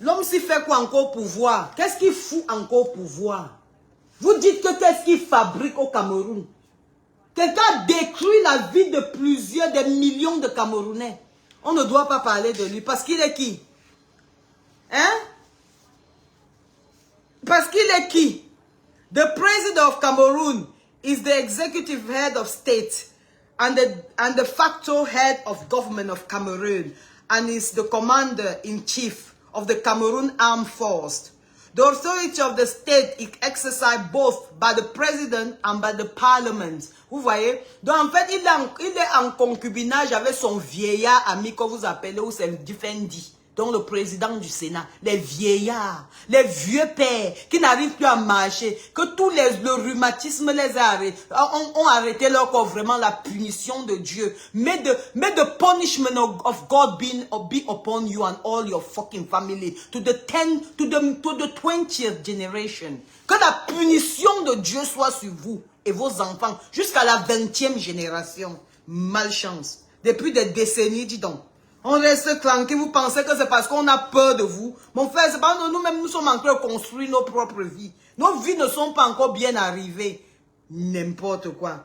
L'homme s'y fait quoi encore pouvoir? Qu'est-ce qu'il fout encore pouvoir? Vous dites que qu'est-ce qu'il fabrique au Cameroun? Quelqu'un a détruit la vie de plusieurs, des millions de Camerounais. On ne doit pas parler de lui. Parce qu'il est qui? Hein? Parce qu'il est qui? The president of Cameroon is the executive head of state and the de facto head of government of Cameroon and is the commander-in-chief of the Cameroon Armed Force. The authority of the state is exercised both by the president and by the parliament. Vous voyez? Donc en fait, il est en concubinage avec son vieillard ami que vous appelez, ou c'est Diffendi. Donc le président du Sénat, les vieillards, les vieux pères qui n'arrivent plus à marcher, que tous le rhumatisme les a arrêtés, ont arrêté leur corps, vraiment la punition de Dieu. May the punishment of God be upon you and all your fucking family to the 20th generation. Que la punition de Dieu soit sur vous et vos enfants jusqu'à la 20e génération. Malchance. Depuis des décennies, dis donc. On reste tranquille, vous pensez que c'est parce qu'on a peur de vous. Mon frère, c'est pas nous-mêmes, nous sommes en train de construire nos propres vies. Nos vies ne sont pas encore bien arrivées. N'importe quoi.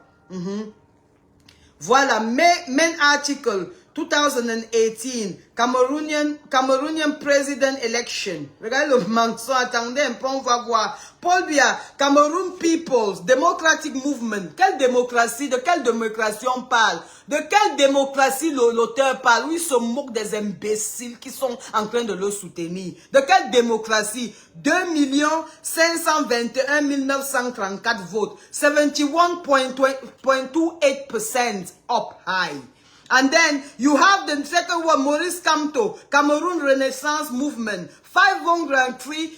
Voilà, main article 2018, Cameroonian President Election. Regardez le mensonge, attendez un peu, on va voir. Paul Biya, Cameroon People's Democratic Movement. Quelle démocratie? De quelle démocratie on parle? De quelle démocratie l'auteur parle? Oui, il se moque des imbéciles qui sont en train de le soutenir. De quelle démocratie? 2 521 934 votes. 71.28% up high. And then you have the second one, Maurice Kamto, Cameroon Renaissance Movement, 384,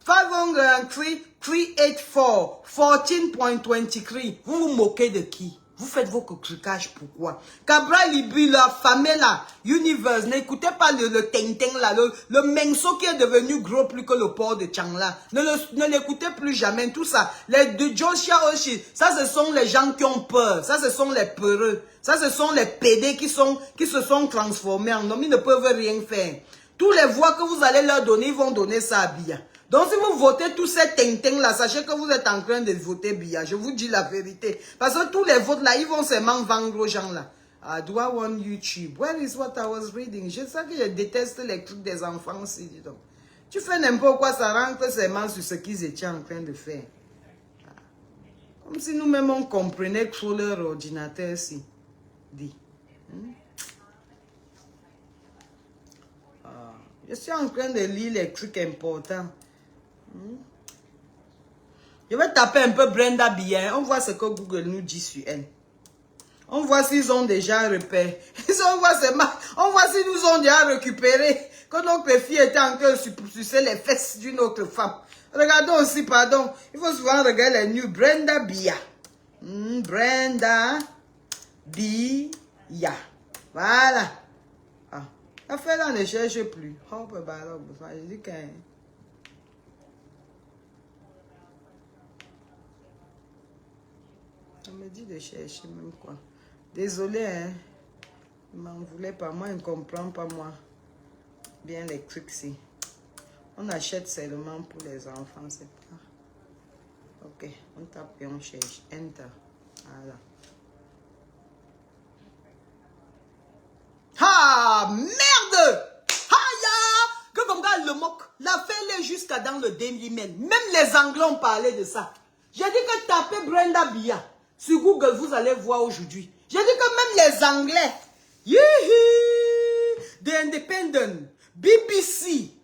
14.23. Vous vous moquez de qui? Vous faites vos coquelicots, pourquoi? Cabral Libi, la Famela, Universe, n'écoutez pas le ting-ting là, le menso qui est devenu gros plus que le port de Changla. Ne l'écoutez plus jamais, tout ça. Les de Joshua Oshi, ça ce sont les gens qui ont peur, ça ce sont les peureux, ça ce sont les PD qui se sont transformés en hommes, ils ne peuvent rien faire. Tous les voix que vous allez leur donner, ils vont donner ça à Biya. Donc si vous votez tous ces ting-ting là, sachez que vous êtes en train de voter Biya. Je vous dis la vérité. Parce que tous les votes là, ils vont seulement vendre aux gens là. Do I want YouTube? Where is what I was reading? Je sais que je déteste les trucs des enfants aussi, dis donc. Tu fais n'importe quoi, ça rentre seulement sur ce qu'ils étaient en train de faire. Comme si nous-mêmes on comprenait trop leur ordinateur si. Dit. Je suis en train de lire les trucs importants. Je vais taper un peu Brenda Biya. On voit ce que Google nous dit sur elle. On voit s'ils ont déjà repéré. On voit s'ils nous ont déjà récupéré. Quand notre fille était en train de sucer les fesses d'une autre femme. Regardons aussi, pardon. Il faut souvent regarder les news. Brenda Biya. Brenda Biya. Voilà. La fille là ne cherche plus. Je dis que... On me dit de chercher même quoi. Désolé, hein. Il m'en voulait pas. Moi, il ne comprend pas moi. Bien les trucs ici. On achète seulement pour les enfants, c'est pas... Ok, on tape et on cherche. Enter. Voilà. Ah, merde! Que comme ça, elle le moque. La fait jusqu'à dans le Daily Mail. Même les Anglais ont parlé de ça. J'ai dit que tapez Brenda Biya sur Google, vous allez voir aujourd'hui. J'ai dit que même les Anglais, The Independent, BBC,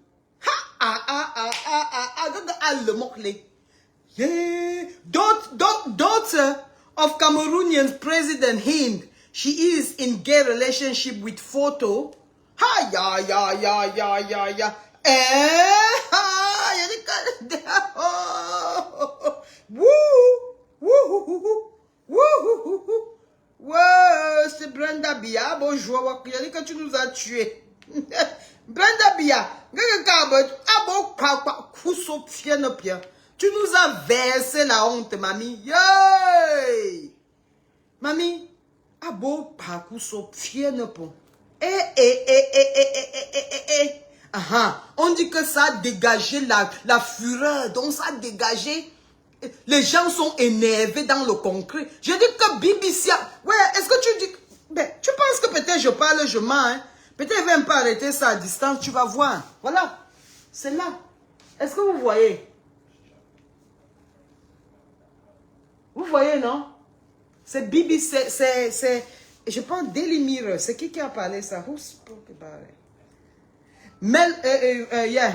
elle le moque. Daughter of Cameroonian President Hind, she is in gay relationship with photo. C'est Brenda Biya. Bonjour. J'ai dit que tu nous as tués. Brenda Biya. Tu nous as versé la honte, mamie. Yay! Mamie. Abo pakuso fienne po. On dit que ça a dégagé la fureur. Donc ça a dégagé. Les gens sont énervés dans le concret. Je dis que BBC... Ouais, est-ce que tu dis... Ben, tu penses que peut-être je parle, je mens, hein? Peut-être il va même pas arrêter ça à distance, tu vas voir. Voilà. C'est là. Est-ce que vous voyez? Vous voyez, non? C'est BBC, c'est... Je pense Daily Mirror. C'est qui a parlé ça? Who spoke about it? Yeah.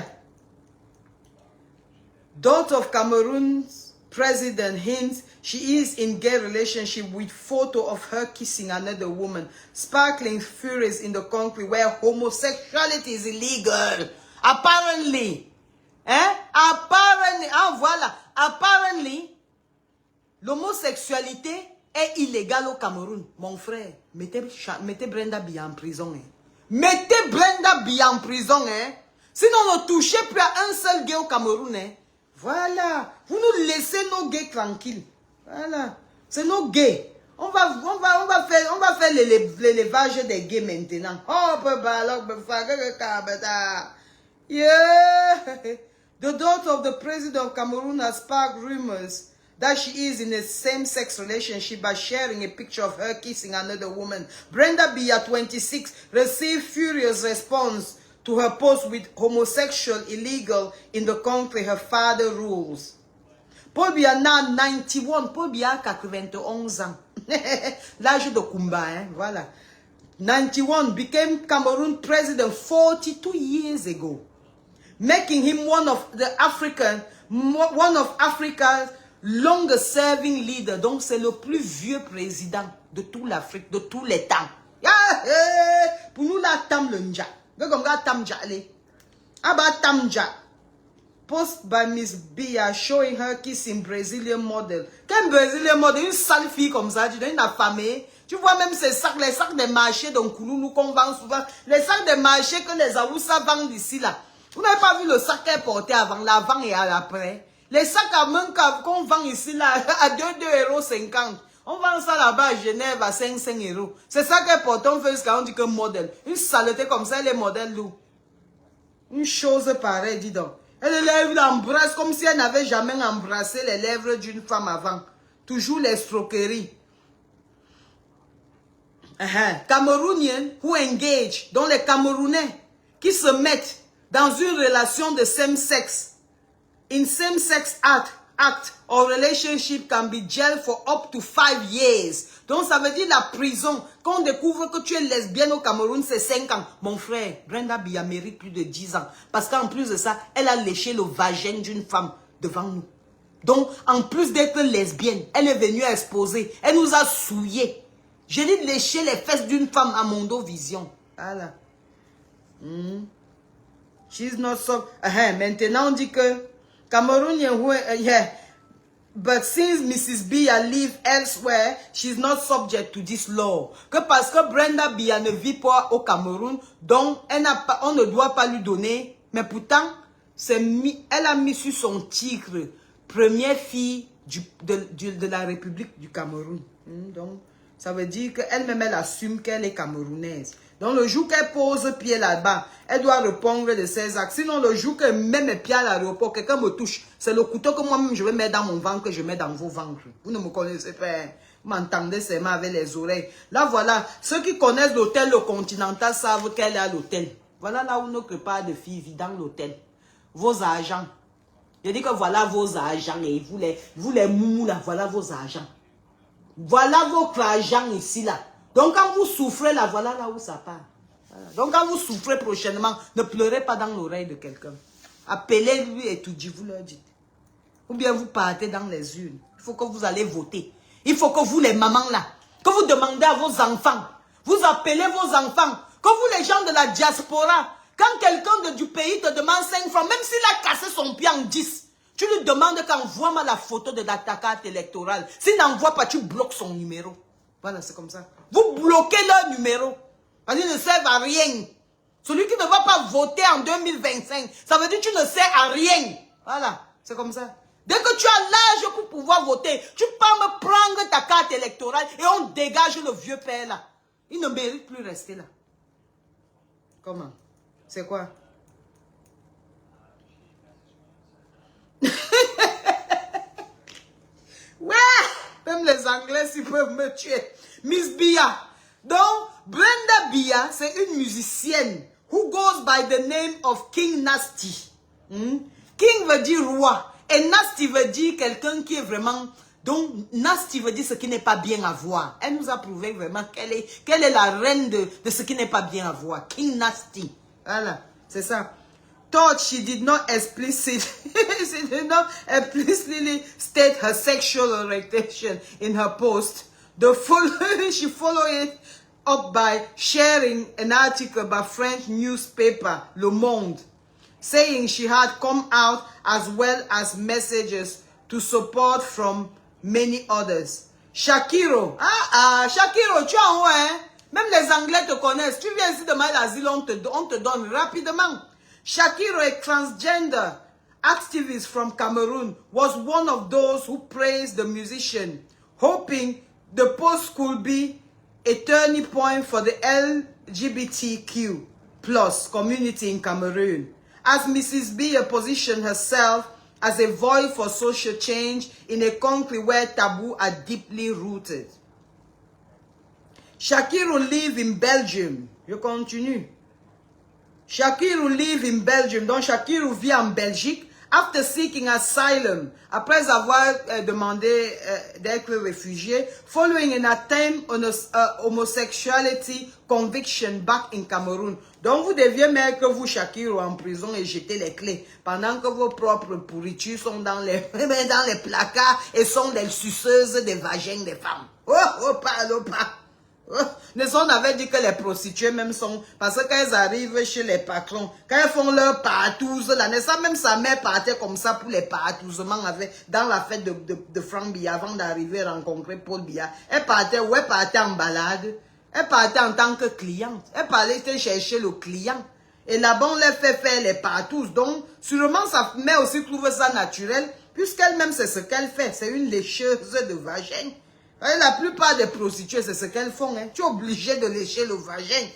Daughter of Cameroon's President Hind, she is in gay relationship with photo of her kissing another woman, sparkling furious in the country where homosexuality is illegal. Apparently. Hein? Apparently. Ah, voilà. Apparently, l'homosexualité est illégale au Cameroun. Mon frère, mettez Brenda Biya en prison. Hein? Mettez Brenda Biya en prison. Hein? Sinon, ne touchez plus à un seul gay au Cameroun. Hein? Voilà. Vous nous laissez nos gays tranquilles. Voilà. C'est nos gays. On va faire l'élevage des gays maintenant. Oh, yeah. The daughter of the president of Cameroon has sparked rumors that she is in a same-sex relationship by sharing a picture of her kissing another woman. Brenda Biya, 26, received furious response to her post with homosexual illegal in the country her father rules. Paul Biya now 91, Paul Biya 91 ans. L'âge de Kumba, hein, voilà. 91 became Cameroon president 42 years ago, making him one of Africa's longest serving leader. Donc c'est le plus vieux président de toute l'Afrique, de tous les temps. Pour nous là, tam le nja. Comme ça, tam jale. Aba tam ja. Post by Miss Biya showing her kissing Brazilian model. Quel Brazilian model? Une sale fille comme ça, tu donnes une affamée. Tu vois même ces sacs, les sacs des marchés dont Kouloulou qu'on vend souvent. Les sacs des marchés que les Aoussa vendent ici là. Vous n'avez pas vu le sac qu'elle portait avant, l'avant et à l'après. Les sacs à main qu'on vend ici là à 2,50 €. On vend ça là-bas à Genève à 5 €. C'est ça qu'elle porte, on fait jusqu'à on dit que modèle. Une saleté comme ça, elle est modèle d'où? Une chose pareille, dis donc. Elle l'embrasse comme si elle n'avait jamais embrassé les lèvres d'une femme avant. Toujours l'escroquerie. Camerouniens who engage, dont les Camerounais qui se mettent dans une relation de same-sex. In same-sex act or relationship can be jailed for up to 5 years. Donc ça veut dire la prison. Quand on découvre que tu es lesbienne au Cameroun, c'est 5 ans. Mon frère, Brenda Biya mérite plus de 10 ans. Parce qu'en plus de ça, elle a léché le vagin d'une femme devant nous. Donc, en plus d'être lesbienne, elle est venue exposer. Elle nous a souillés. J'ai dit lécher les fesses d'une femme à Mondo Vision. Voilà. She's not so... Maintenant, on dit que Camerounien, yeah. But since Mrs. Biya lives elsewhere, she's not subject to this law. Que parce que Brenda Biya ne vit pas au Cameroun, donc on ne doit pas lui donner. Mais pourtant, elle a mis sur son titre première fille de la République du Cameroun. Donc, ça veut dire qu'elle-même, elle assume qu'elle est camerounaise. Donc, le jour qu'elle pose pied là-bas, elle doit répondre de ses actes. Sinon, le jour qu'elle met mes pieds à l'aéroport, quelqu'un me touche. C'est le couteau que moi-même, je vais mettre dans mon ventre, que je mets dans vos ventres. Vous ne me connaissez pas. Vous m'entendez seulement avec les oreilles. Là, voilà. Ceux qui connaissent l'hôtel Le Continental savent qu'elle est à l'hôtel. Voilà là où nos pas de filles vivent dans l'hôtel. Vos agents. Je dis que voilà vos agents. Et vous les moumous là, voilà vos agents. Voilà votre agent ici là. Donc quand vous souffrez là, voilà là où ça part. Voilà. Donc quand vous souffrez prochainement, ne pleurez pas dans l'oreille de quelqu'un. Appelez-lui et tout dit, vous leur dites. Ou bien vous partez dans les urnes. Il faut que vous allez voter. Il faut que vous les mamans là, que vous demandez à vos enfants. Vous appelez vos enfants. Que vous les gens de la diaspora, quand quelqu'un du pays te demande 5 francs, même s'il a cassé son pied en 10, tu lui demandes qu'envoie-moi la photo de ta carte électorale. S'il n'envoie pas, tu bloques son numéro. Voilà, c'est comme ça. Vous bloquez leur numéro. Parce qu'ils ne servent à rien. Celui qui ne va pas voter en 2025, ça veut dire que tu ne sers à rien. Voilà, c'est comme ça. Dès que tu as l'âge pour pouvoir voter, tu peux me prendre ta carte électorale et on dégage le vieux père là. Il ne mérite plus rester là. Comment? C'est quoi? Ouais, même les Anglais, s'ils peuvent me tuer. Miss Biya. Donc, Brenda Biya, c'est une musicienne who goes by the name of King Nasty. King veut dire roi. Et Nasty veut dire quelqu'un qui est vraiment... Donc, Nasty veut dire ce qui n'est pas bien à voir. Elle nous a prouvé vraiment qu'elle est la reine de ce qui n'est pas bien à voir. King Nasty. Voilà, c'est ça. Thought she did not explicitly state her sexual orientation in her post. She followed it up by sharing an article by French newspaper Le Monde, saying she had come out as well as messages to support from many others. Shakiro, Shakiro, tu es en haut, hein? Même les Anglais te connaissent. Tu viens ici demander l'asile, on te donne rapidement. Shakiro, a transgender activist from Cameroon, was one of those who praised the musician, hoping the post could be a turning point for the LGBTQ plus community in Cameroon, as Mrs. B positioned herself as a voice for social change in a country where taboos are deeply rooted. Shakirou live in Belgium. Je continue. Shakirou live in Belgium. Donc Shakirou vit en Belgique after seeking asylum, après avoir demandé d'être réfugié, following an attempt on homosexuality conviction back in Cameroon. Donc vous deviez mettre vous Shakirou en prison et jeter les clés, pendant que vos propres pourritures sont dans les placards et sont des suceuses des vagins des femmes. Oh, pas. On avait dit que les prostituées même sont, parce que quand elles arrivent chez les patrons, quand elles font leur partouze, la naissance, même sa mère partait comme ça pour les partouzements dans la fête de Franck Biya, avant d'arriver à rencontrer Paul Biya. Elle partait en balade, elle partait en tant que cliente, elle partait chercher le client. Et là-bas, on les fait faire les partouzes. Donc, sûrement, sa mère aussi trouve ça naturel, puisqu'elle-même, c'est ce qu'elle fait. C'est une lécheuse de vagin. Et la plupart des prostituées, c'est ce qu'elles font. Hein. Tu es obligé de lécher le vagin.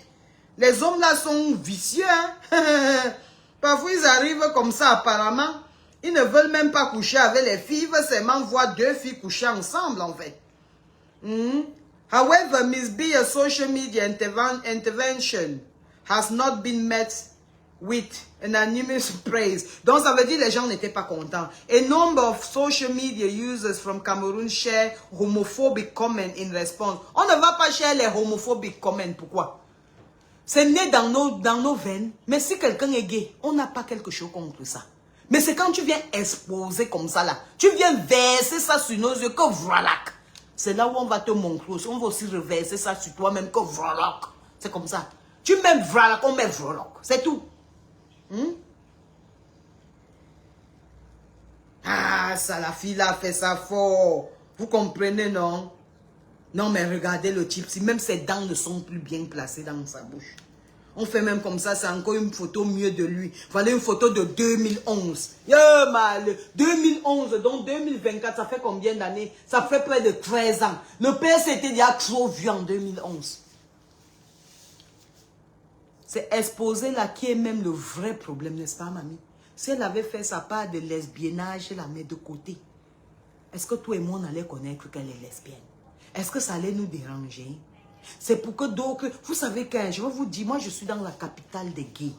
Les hommes là sont vicieux. Hein. Parfois, ils arrivent comme ça apparemment. Ils ne veulent même pas coucher avec les filles. Ils veulent seulement voir deux filles coucher ensemble en fait. However, Miss B's social media intervention has not been met with unanimous praise. Donc ça veut dire que les gens n'étaient pas contents. A number of social media users from Cameroon share homophobic comments in response. On ne va pas share les homophobic comments. Pourquoi? C'est né dans nos veines. Mais si quelqu'un est gay, on n'a pas quelque chose contre ça. Mais c'est quand tu viens exposer comme ça là, tu viens verser ça sur nos yeux que voilà. C'est là où on va te montrer. On va aussi reverser ça sur toi-même que voilà. C'est comme ça. Tu mets voilà, on met voilà. C'est tout. Ah, ça, la fille là fait ça fort. Vous comprenez, non? Non, mais regardez le type. Si même ses dents ne sont plus bien placées dans sa bouche. On fait même comme ça, c'est encore une photo mieux de lui. Voilà une photo de 2011. Mal. 2011, donc 2024, ça fait combien d'années? Ça fait près de 13 ans. Le père s'était déjà trop vieux en 2011. C'est exposer là qui est même le vrai problème, n'est-ce pas, mamie? Si elle avait fait sa part de lesbiennage, elle la met de côté. Est-ce que toi et moi, on allait connaître qu'elle est lesbienne? Est-ce que ça allait nous déranger? C'est pour que d'autres... Vous savez que, je vais vous dire, moi, je suis dans la capitale des gays.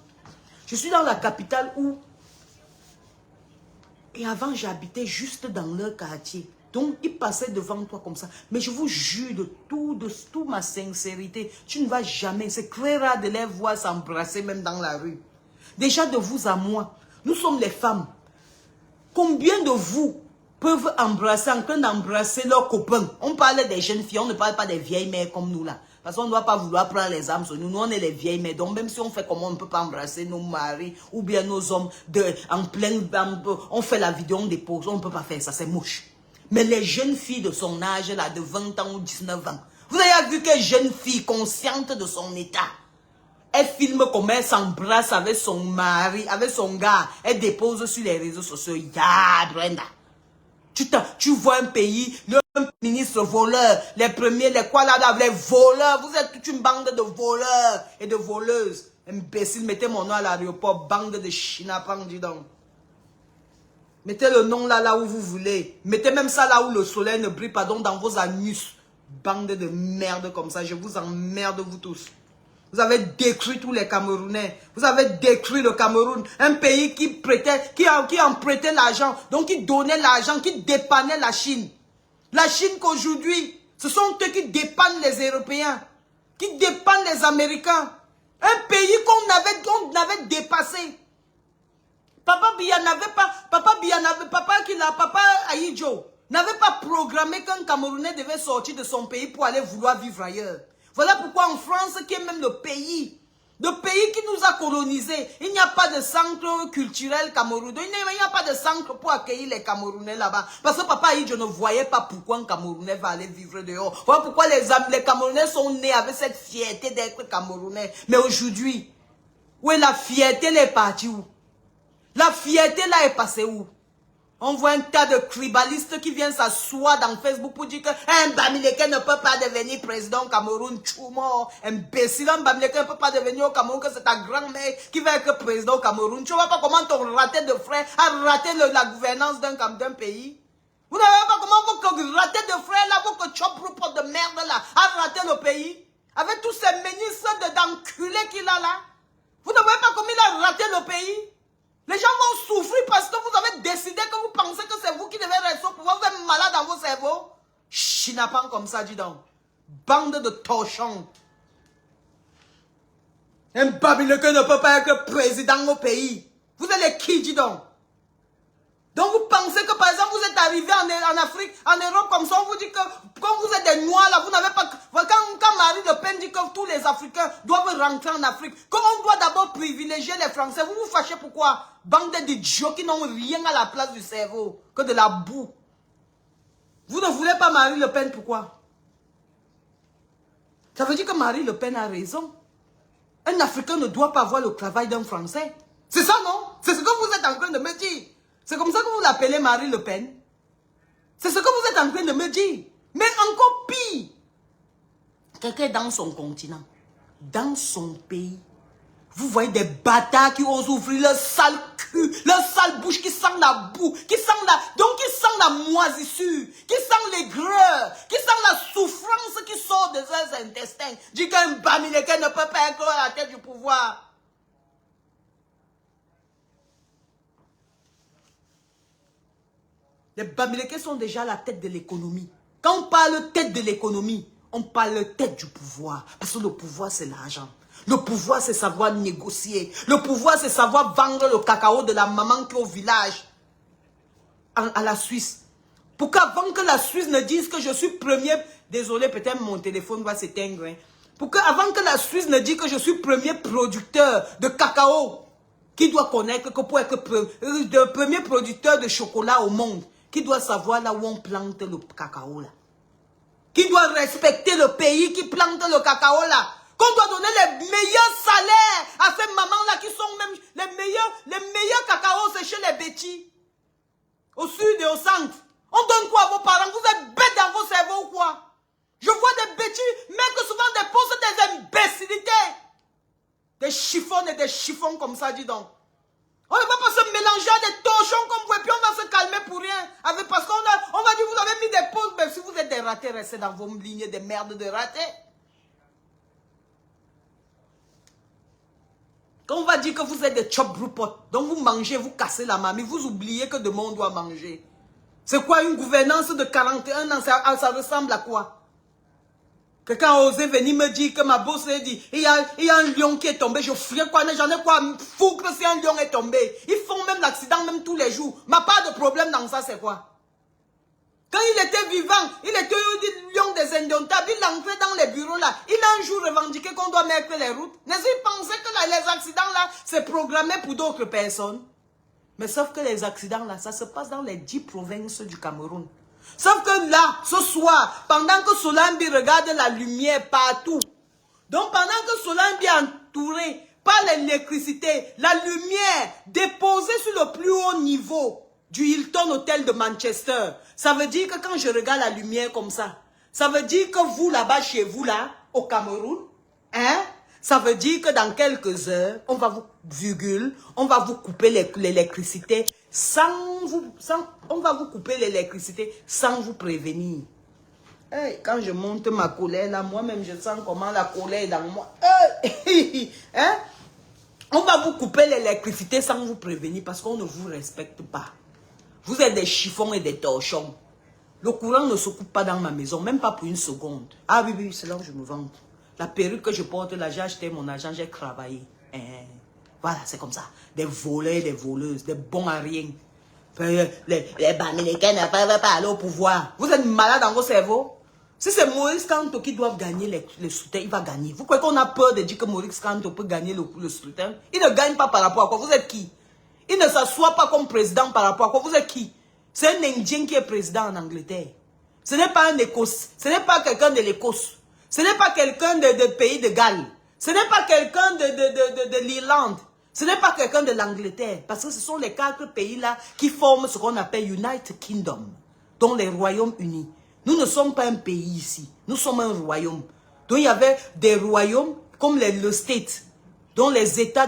Je suis dans la capitale où... Et avant, j'habitais juste dans leur quartier. Donc, ils passaient devant toi comme ça. Mais je vous jure de toute ma sincérité, tu ne vas jamais... C'est très rare de les voir s'embrasser même dans la rue. Déjà, de vous à moi, nous sommes les femmes. Combien de vous peuvent embrasser, en train d'embrasser leurs copains? On parle des jeunes filles, on ne parle pas des vieilles mères comme nous là. Parce qu'on ne doit pas vouloir prendre les âmes sur nous. Nous, on est les vieilles mères. Donc, même si on fait comment, on ne peut pas embrasser nos maris ou bien nos hommes en plein... On fait la vidéo, on dépose. On ne peut pas faire ça, c'est moche. Mais les jeunes filles de son âge, là, de 20 ans ou 19 ans, vous avez vu que jeune fille consciente de son état, elle filme comment elle s'embrasse avec son mari, avec son gars, elle dépose sur les réseaux sociaux. Ya, Brenda. Tu vois un pays, le ministre voleur, les premiers, les quoi là, les voleurs, vous êtes toute une bande de voleurs et de voleuses. Imbécile, mettez mon nom à l'aéroport, bande de chinapang, dis donc. Mettez le nom là où vous voulez. Mettez même ça là où le soleil ne brille pas, donc dans vos anus. Bande de merde comme ça, je vous emmerde vous tous. Vous avez détruit tous les Camerounais. Vous avez détruit le Cameroun. Un pays qui prêtait, qui en prêtait l'argent. Donc qui donnait l'argent, qui dépannait la Chine. La Chine qu'aujourd'hui, ce sont eux qui dépannent les Européens. Qui dépannent les Américains. Un pays qu'on avait dépassé. Papa Ahidjo n'avait pas programmé qu'un Camerounais devait sortir de son pays pour aller vouloir vivre ailleurs. Voilà pourquoi en France, qui est même le pays qui nous a colonisés, il n'y a pas de centre culturel camerounais, il n'y a pas de centre pour accueillir les Camerounais là-bas. Parce que Papa Ahidjo ne voyait pas pourquoi un Camerounais va aller vivre dehors. Voilà pourquoi les Camerounais sont nés avec cette fierté d'être Camerounais. Mais aujourd'hui, où est la fierté, elle est partie où? La fierté là est passée où? On voit un tas de tribalistes qui viennent s'asseoir dans Facebook pour dire qu'un Bamileke ne peut pas devenir président au Cameroun. Tchoumo, imbécile, un Bamileke ne peut pas devenir au Cameroun, que c'est ta grand-mère qui va être président au Cameroun. Tu ne vois pas comment ton raté de frère a raté la gouvernance d'un pays? Vous n'avez pas comment votre raté de frère là, votre chop report de merde là, a raté le pays? Avec tous ces ministres d'enculés qu'il a là. Vous ne voyez pas comment il a raté le pays? Les gens vont souffrir parce que vous avez décidé que vous pensez que c'est vous qui devez rester au pouvoir. Vous êtes malade dans vos cerveaux. Chinapan comme ça, dis donc. Bande de torchons. Un Bamileke ne peut pas être président au pays. Vous êtes les qui, dis donc? Donc vous pensez que par exemple vous êtes arrivé en Afrique, en Europe comme ça, on vous dit que quand vous êtes des noirs là, vous n'avez pas... Quand Marine Le Pen dit que tous les Africains doivent rentrer en Afrique, comme on doit d'abord privilégier les Français, vous vous fâchez pourquoi? Bande d'idiots qui n'ont rien à la place du cerveau, que de la boue. Vous ne voulez pas Marine Le Pen, pourquoi? Ça veut dire que Marine Le Pen a raison. Un Africain ne doit pas avoir le travail d'un Français. C'est ça, non? C'est ce que vous êtes en train de me dire. C'est comme ça que vous l'appelez Marine Le Pen. C'est ce que vous êtes en train de me dire. Mais encore pire. Quelqu'un dans son continent, dans son pays, vous voyez des bâtards qui osent ouvrir leur sale cul, leur sale bouche qui sent la boue, qui sent la moisissure, qui sent l'aigreur, qui sent la souffrance qui sort de leurs intestins. Dit qu'un Bamileke ne peut pas être à la tête du pouvoir. Les Bamileke sont déjà à la tête de l'économie. Quand on parle tête de l'économie, on parle tête du pouvoir. Parce que le pouvoir, c'est l'argent. Le pouvoir, c'est savoir négocier. Le pouvoir, c'est savoir vendre le cacao de la maman qui est au village. À la Suisse. Pour qu'avant que la Suisse ne dise que je suis premier... Désolé, peut-être mon téléphone va s'éteindre. Hein. Pour qu'avant que la Suisse ne dise que je suis premier producteur de cacao, qui doit connaître que pour être le premier producteur de chocolat au monde, qui doit savoir là où on plante le cacao là. Qui doit respecter le pays qui plante le cacao là. Qu'on doit donner les meilleurs salaires à ces mamans-là qui sont même les meilleurs cacao, c'est chez les Betty. Au sud et au centre. On donne quoi à vos parents? Vous êtes bêtes dans vos cerveaux ou quoi? Je vois des Betty mettre souvent des postes des imbécilités. Des chiffons et des chiffons comme ça, dis donc. On ne va pas se mélanger à des torchons comme vous et puis on va se calmer pour rien. Parce qu'on va dire vous avez mis des pauses, mais si vous êtes des ratés, restez dans vos lignées de merde de ratés. Quand on va dire que vous êtes des chop broupot, donc vous mangez, vous cassez la mamie, vous oubliez que demain on doit manger. C'est quoi une gouvernance de 41 ans? Ça ressemble à quoi? Quelqu'un a osé venir me dire que ma bosse a dit, il y a un lion qui est tombé, je ferai quoi? J'en ai quoi foutre si un lion est tombé? Ils font même l'accident même tous les jours. Ma part de problème dans ça, c'est quoi? Quand il était vivant, il était le lion des indomptables, il entrait dans les bureaux là. Il a un jour revendiqué qu'on doit mettre les routes. N'est-ce qu'il pensait que là, les accidents là, c'est programmé pour d'autres personnes? Mais sauf que les accidents là, ça se passe dans les 10 provinces du Cameroun. Sauf que là, ce soir, pendant que Solambi regarde la lumière partout, donc pendant que Solambi est entouré par l'électricité, la lumière déposée sur le plus haut niveau du Hilton Hotel de Manchester, ça veut dire que quand je regarde la lumière comme ça veut dire que vous là-bas, chez vous là, au Cameroun, hein, ça veut dire que dans quelques heures, on va vous couper l'électricité on va vous couper l'électricité sans vous prévenir. Hey, quand je monte ma colère là, moi-même je sens comment la colère est dans moi. Hey, hein? On va vous couper l'électricité sans vous prévenir parce qu'on ne vous respecte pas. Vous êtes des chiffons et des torchons. Le courant ne se coupe pas dans ma maison, même pas pour une seconde. Ah oui, c'est là où je me vante. La perruque que je porte là, j'ai acheté mon argent, j'ai travaillé. Voilà, c'est comme ça. Des voleurs, des voleuses, des bons à rien. Les Bamileke ne peuvent pas aller au pouvoir. Vous êtes malade dans vos cerveaux? Si c'est Maurice Kanto qui doit gagner le scrutin, il va gagner. Vous croyez qu'on a peur de dire que Maurice Kanto peut gagner le scrutin? Il ne gagne pas par rapport à quoi? Vous êtes qui? Il ne s'assoit pas comme président par rapport à quoi? Vous êtes qui? C'est un Indien qui est président en Angleterre. Ce n'est pas un Écosse. Ce n'est pas quelqu'un de l'Écosse. Ce n'est pas quelqu'un de pays de Galles. Ce n'est pas quelqu'un de l'Irlande. Ce n'est pas quelqu'un de l'Angleterre, parce que ce sont les 4 pays-là qui forment ce qu'on appelle United Kingdom, dont les Royaumes-Unis. Nous ne sommes pas un pays ici, nous sommes un royaume. Donc il y avait des royaumes comme le State, dont les États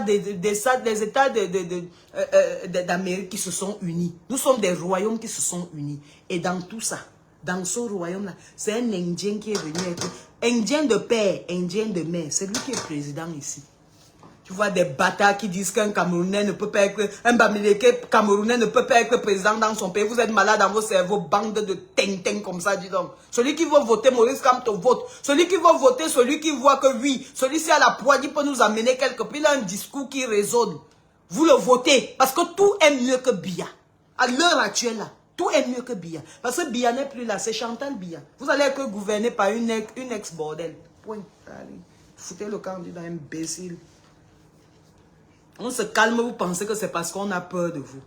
d'Amérique qui se sont unis. Nous sommes des royaumes qui se sont unis. Et dans tout ça, dans ce royaume-là, c'est un Indien qui est venu être Indien de père, Indien de mère. C'est lui qui est président ici. Tu vois des bâtards qui disent qu'un Camerounais ne peut pas être, un Bamileke Camerounais ne peut pas être président dans son pays. Vous êtes malade dans vos cerveaux, bande de ting-ting comme ça, dis donc. Celui qui veut voter Maurice Kamto vote. Celui qui veut voter, celui qui voit que oui, celui-ci a la poigne peut nous amener quelque part. Il a un discours qui résonne. Vous le votez parce que tout est mieux que Biya. À l'heure actuelle, là, tout est mieux que Biya. Parce que Biya n'est plus là, c'est Chantal Biya. Vous allez être gouverné par une ex-bordel. Point. Allez, foutez le candidat imbécile. On se calme, vous pensez que c'est parce qu'on a peur de vous.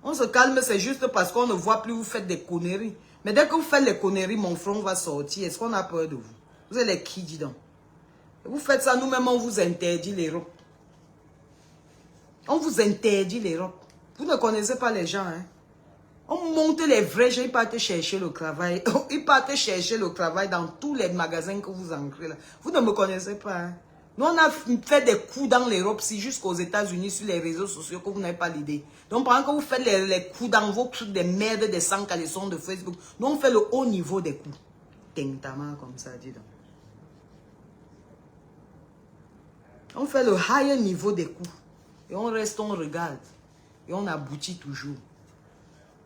On se calme, c'est juste parce qu'on ne voit plus, vous faites des conneries. Mais dès que vous faites les conneries, mon front va sortir. Est-ce qu'on a peur de vous? Vous êtes les qui, dis donc? Vous faites ça, nous-mêmes, on vous interdit l'Europe. On vous interdit l'Europe. Vous ne connaissez pas les gens, hein? On monte les vrais gens, ils partent chercher le travail. Ils partent chercher le travail dans tous les magasins que vous ancrez là. Vous ne me connaissez pas, hein? Nous, on a fait des coups dans l'Europe, si jusqu'aux États-Unis, sur les réseaux sociaux, que vous n'avez pas l'idée. Donc, pendant que vous faites les coups dans vos trucs de merde, des 100 caleçons de Facebook, nous, on fait le haut niveau des coups. Tentament comme ça, dis donc. On fait le higher niveau des coups. Et on reste, on regarde. Et on aboutit toujours.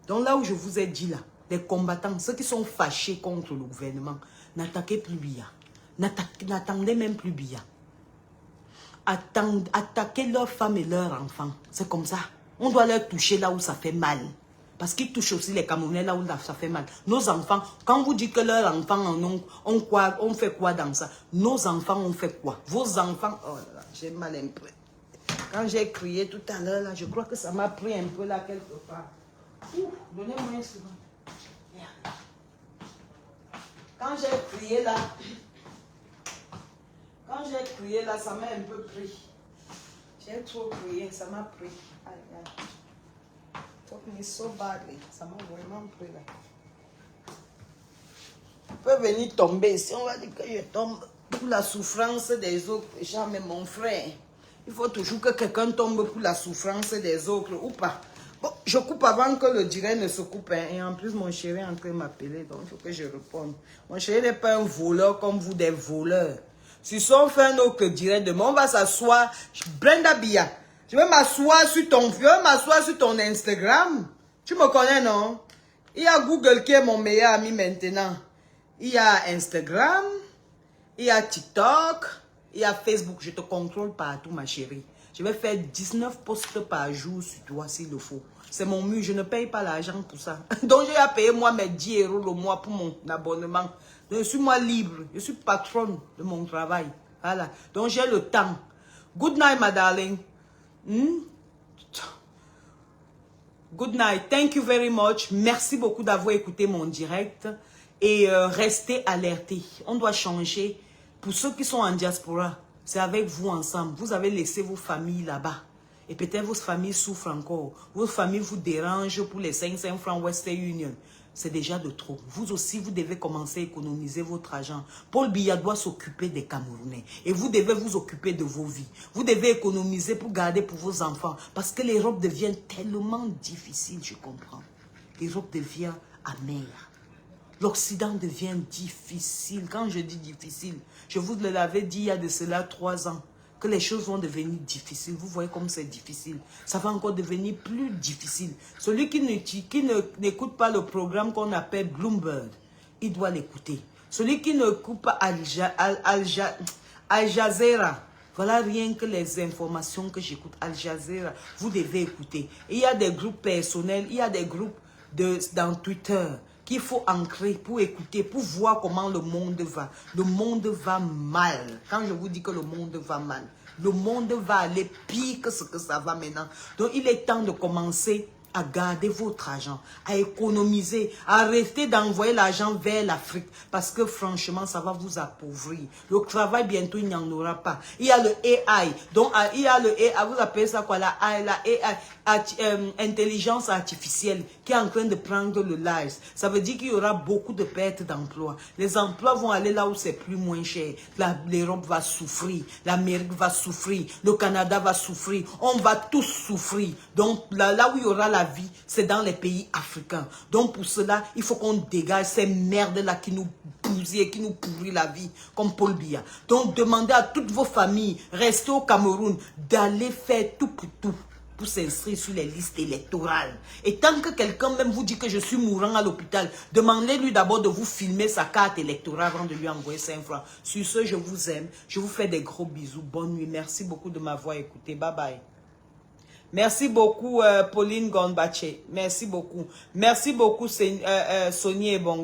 Donc, là où je vous ai dit, là, les combattants, ceux qui sont fâchés contre le gouvernement, n'attaquez plus Biya. N'attendez même plus Biya. Attaquer leurs femmes et leurs enfants. C'est comme ça. On doit leur toucher là où ça fait mal. Parce qu'ils touchent aussi les Camerounais là où ça fait mal. Nos enfants, quand vous dites que leurs enfants on fait quoi dans ça? Nos enfants, on fait quoi? Vos enfants, oh là là, j'ai mal un peu. Quand j'ai crié tout à l'heure, là, je crois que ça m'a pris un peu là quelque part. Donnez-moi un second. Quand j'ai crié là, ça m'a un peu pris. J'ai trop crié, ça m'a pris. Aïe, aïe. Took me so badly. Ça m'a vraiment pris là. Je peux venir tomber. Si on va dire que je tombe pour la souffrance des autres gens, mais mon frère, il faut toujours que quelqu'un tombe pour la souffrance des autres ou pas. Bon, je coupe avant que le direct ne se coupe. Hein. Et en plus, mon chéri est en train de m'appeler, donc il faut que je réponde. Mon chéri n'est pas un voleur comme vous, des voleurs. Si on fait un autre direct demain, on va s'asseoir. Brenda Biya, je vais m'asseoir sur ton Instagram. Tu me connais, non? Il y a Google qui est mon meilleur ami maintenant. Il y a Instagram, il y a TikTok, il y a Facebook. Je te contrôle partout, ma chérie. Je vais faire 19 posts par jour sur toi s'il le faut. C'est mon mur, je ne paye pas l'argent pour ça. Donc, j'ai à payer moi mes 10 € le mois pour mon abonnement. Donc, je suis moi libre, je suis patronne de mon travail. Voilà. Donc, j'ai le temps. Good night, my darling. Good night. Thank you very much. Merci beaucoup d'avoir écouté mon direct. Et restez alertés. On doit changer. Pour ceux qui sont en diaspora, c'est avec vous ensemble. Vous avez laissé vos familles là-bas. Et peut-être vos familles souffrent encore. Vos familles vous dérangent pour les 500 francs Western Union. C'est déjà de trop. Vous aussi, vous devez commencer à économiser votre argent. Paul Biya doit s'occuper des Camerounais. Et vous devez vous occuper de vos vies. Vous devez économiser pour garder pour vos enfants. Parce que l'Europe devient tellement difficile, je comprends. L'Europe devient amère. L'Occident devient difficile. Quand je dis difficile, je vous l'avais dit il y a de cela 3 ans. Que les choses vont devenir difficiles. Vous voyez comme c'est difficile. Ça va encore devenir plus difficile. Celui qui n'écoute pas le programme qu'on appelle Bloomberg, il doit l'écouter. Celui qui n'écoute pas Al Jazeera, voilà rien que les informations que j'écoute. Al Jazeera, vous devez écouter. Et il y a des groupes personnels, il y a des groupes dans Twitter qu'il faut ancrer pour écouter, pour voir comment le monde va. Le monde va mal. Quand je vous dis que le monde va mal, le monde va aller pire que ce que ça va maintenant. Donc, il est temps de commencer à garder votre argent, à économiser, à arrêter d'envoyer l'argent vers l'Afrique. Parce que franchement, ça va vous appauvrir. Le travail, bientôt, il n'y en aura pas. Il y a le AI. Donc, il y a le AI, vous appelez ça quoi? La AI, intelligence artificielle, qui est en train de prendre le large. Ça veut dire qu'il y aura beaucoup de pertes d'emplois. Les emplois vont aller là où c'est plus moins cher. L'Europe va souffrir. L'Amérique va souffrir. Le Canada va souffrir. On va tous souffrir. Donc, là où il y aura la vie, c'est dans les pays africains. Donc, pour cela, il faut qu'on dégage ces merdes-là qui nous bousillent, qui nous pourrit la vie, comme Paul Biya. Donc, demandez à toutes vos familles, restez au Cameroun, d'aller faire tout pour s'inscrire sur les listes électorales. Et tant que quelqu'un même vous dit que je suis mourant à l'hôpital, demandez-lui d'abord de vous filmer sa carte électorale avant de lui envoyer 5 francs. Sur ce, je vous aime. Je vous fais des gros bisous. Bonne nuit. Merci beaucoup de m'avoir écouté. Bye bye. Merci beaucoup, Pauline Gondbache. Merci beaucoup. Merci beaucoup, Sonia et Bon.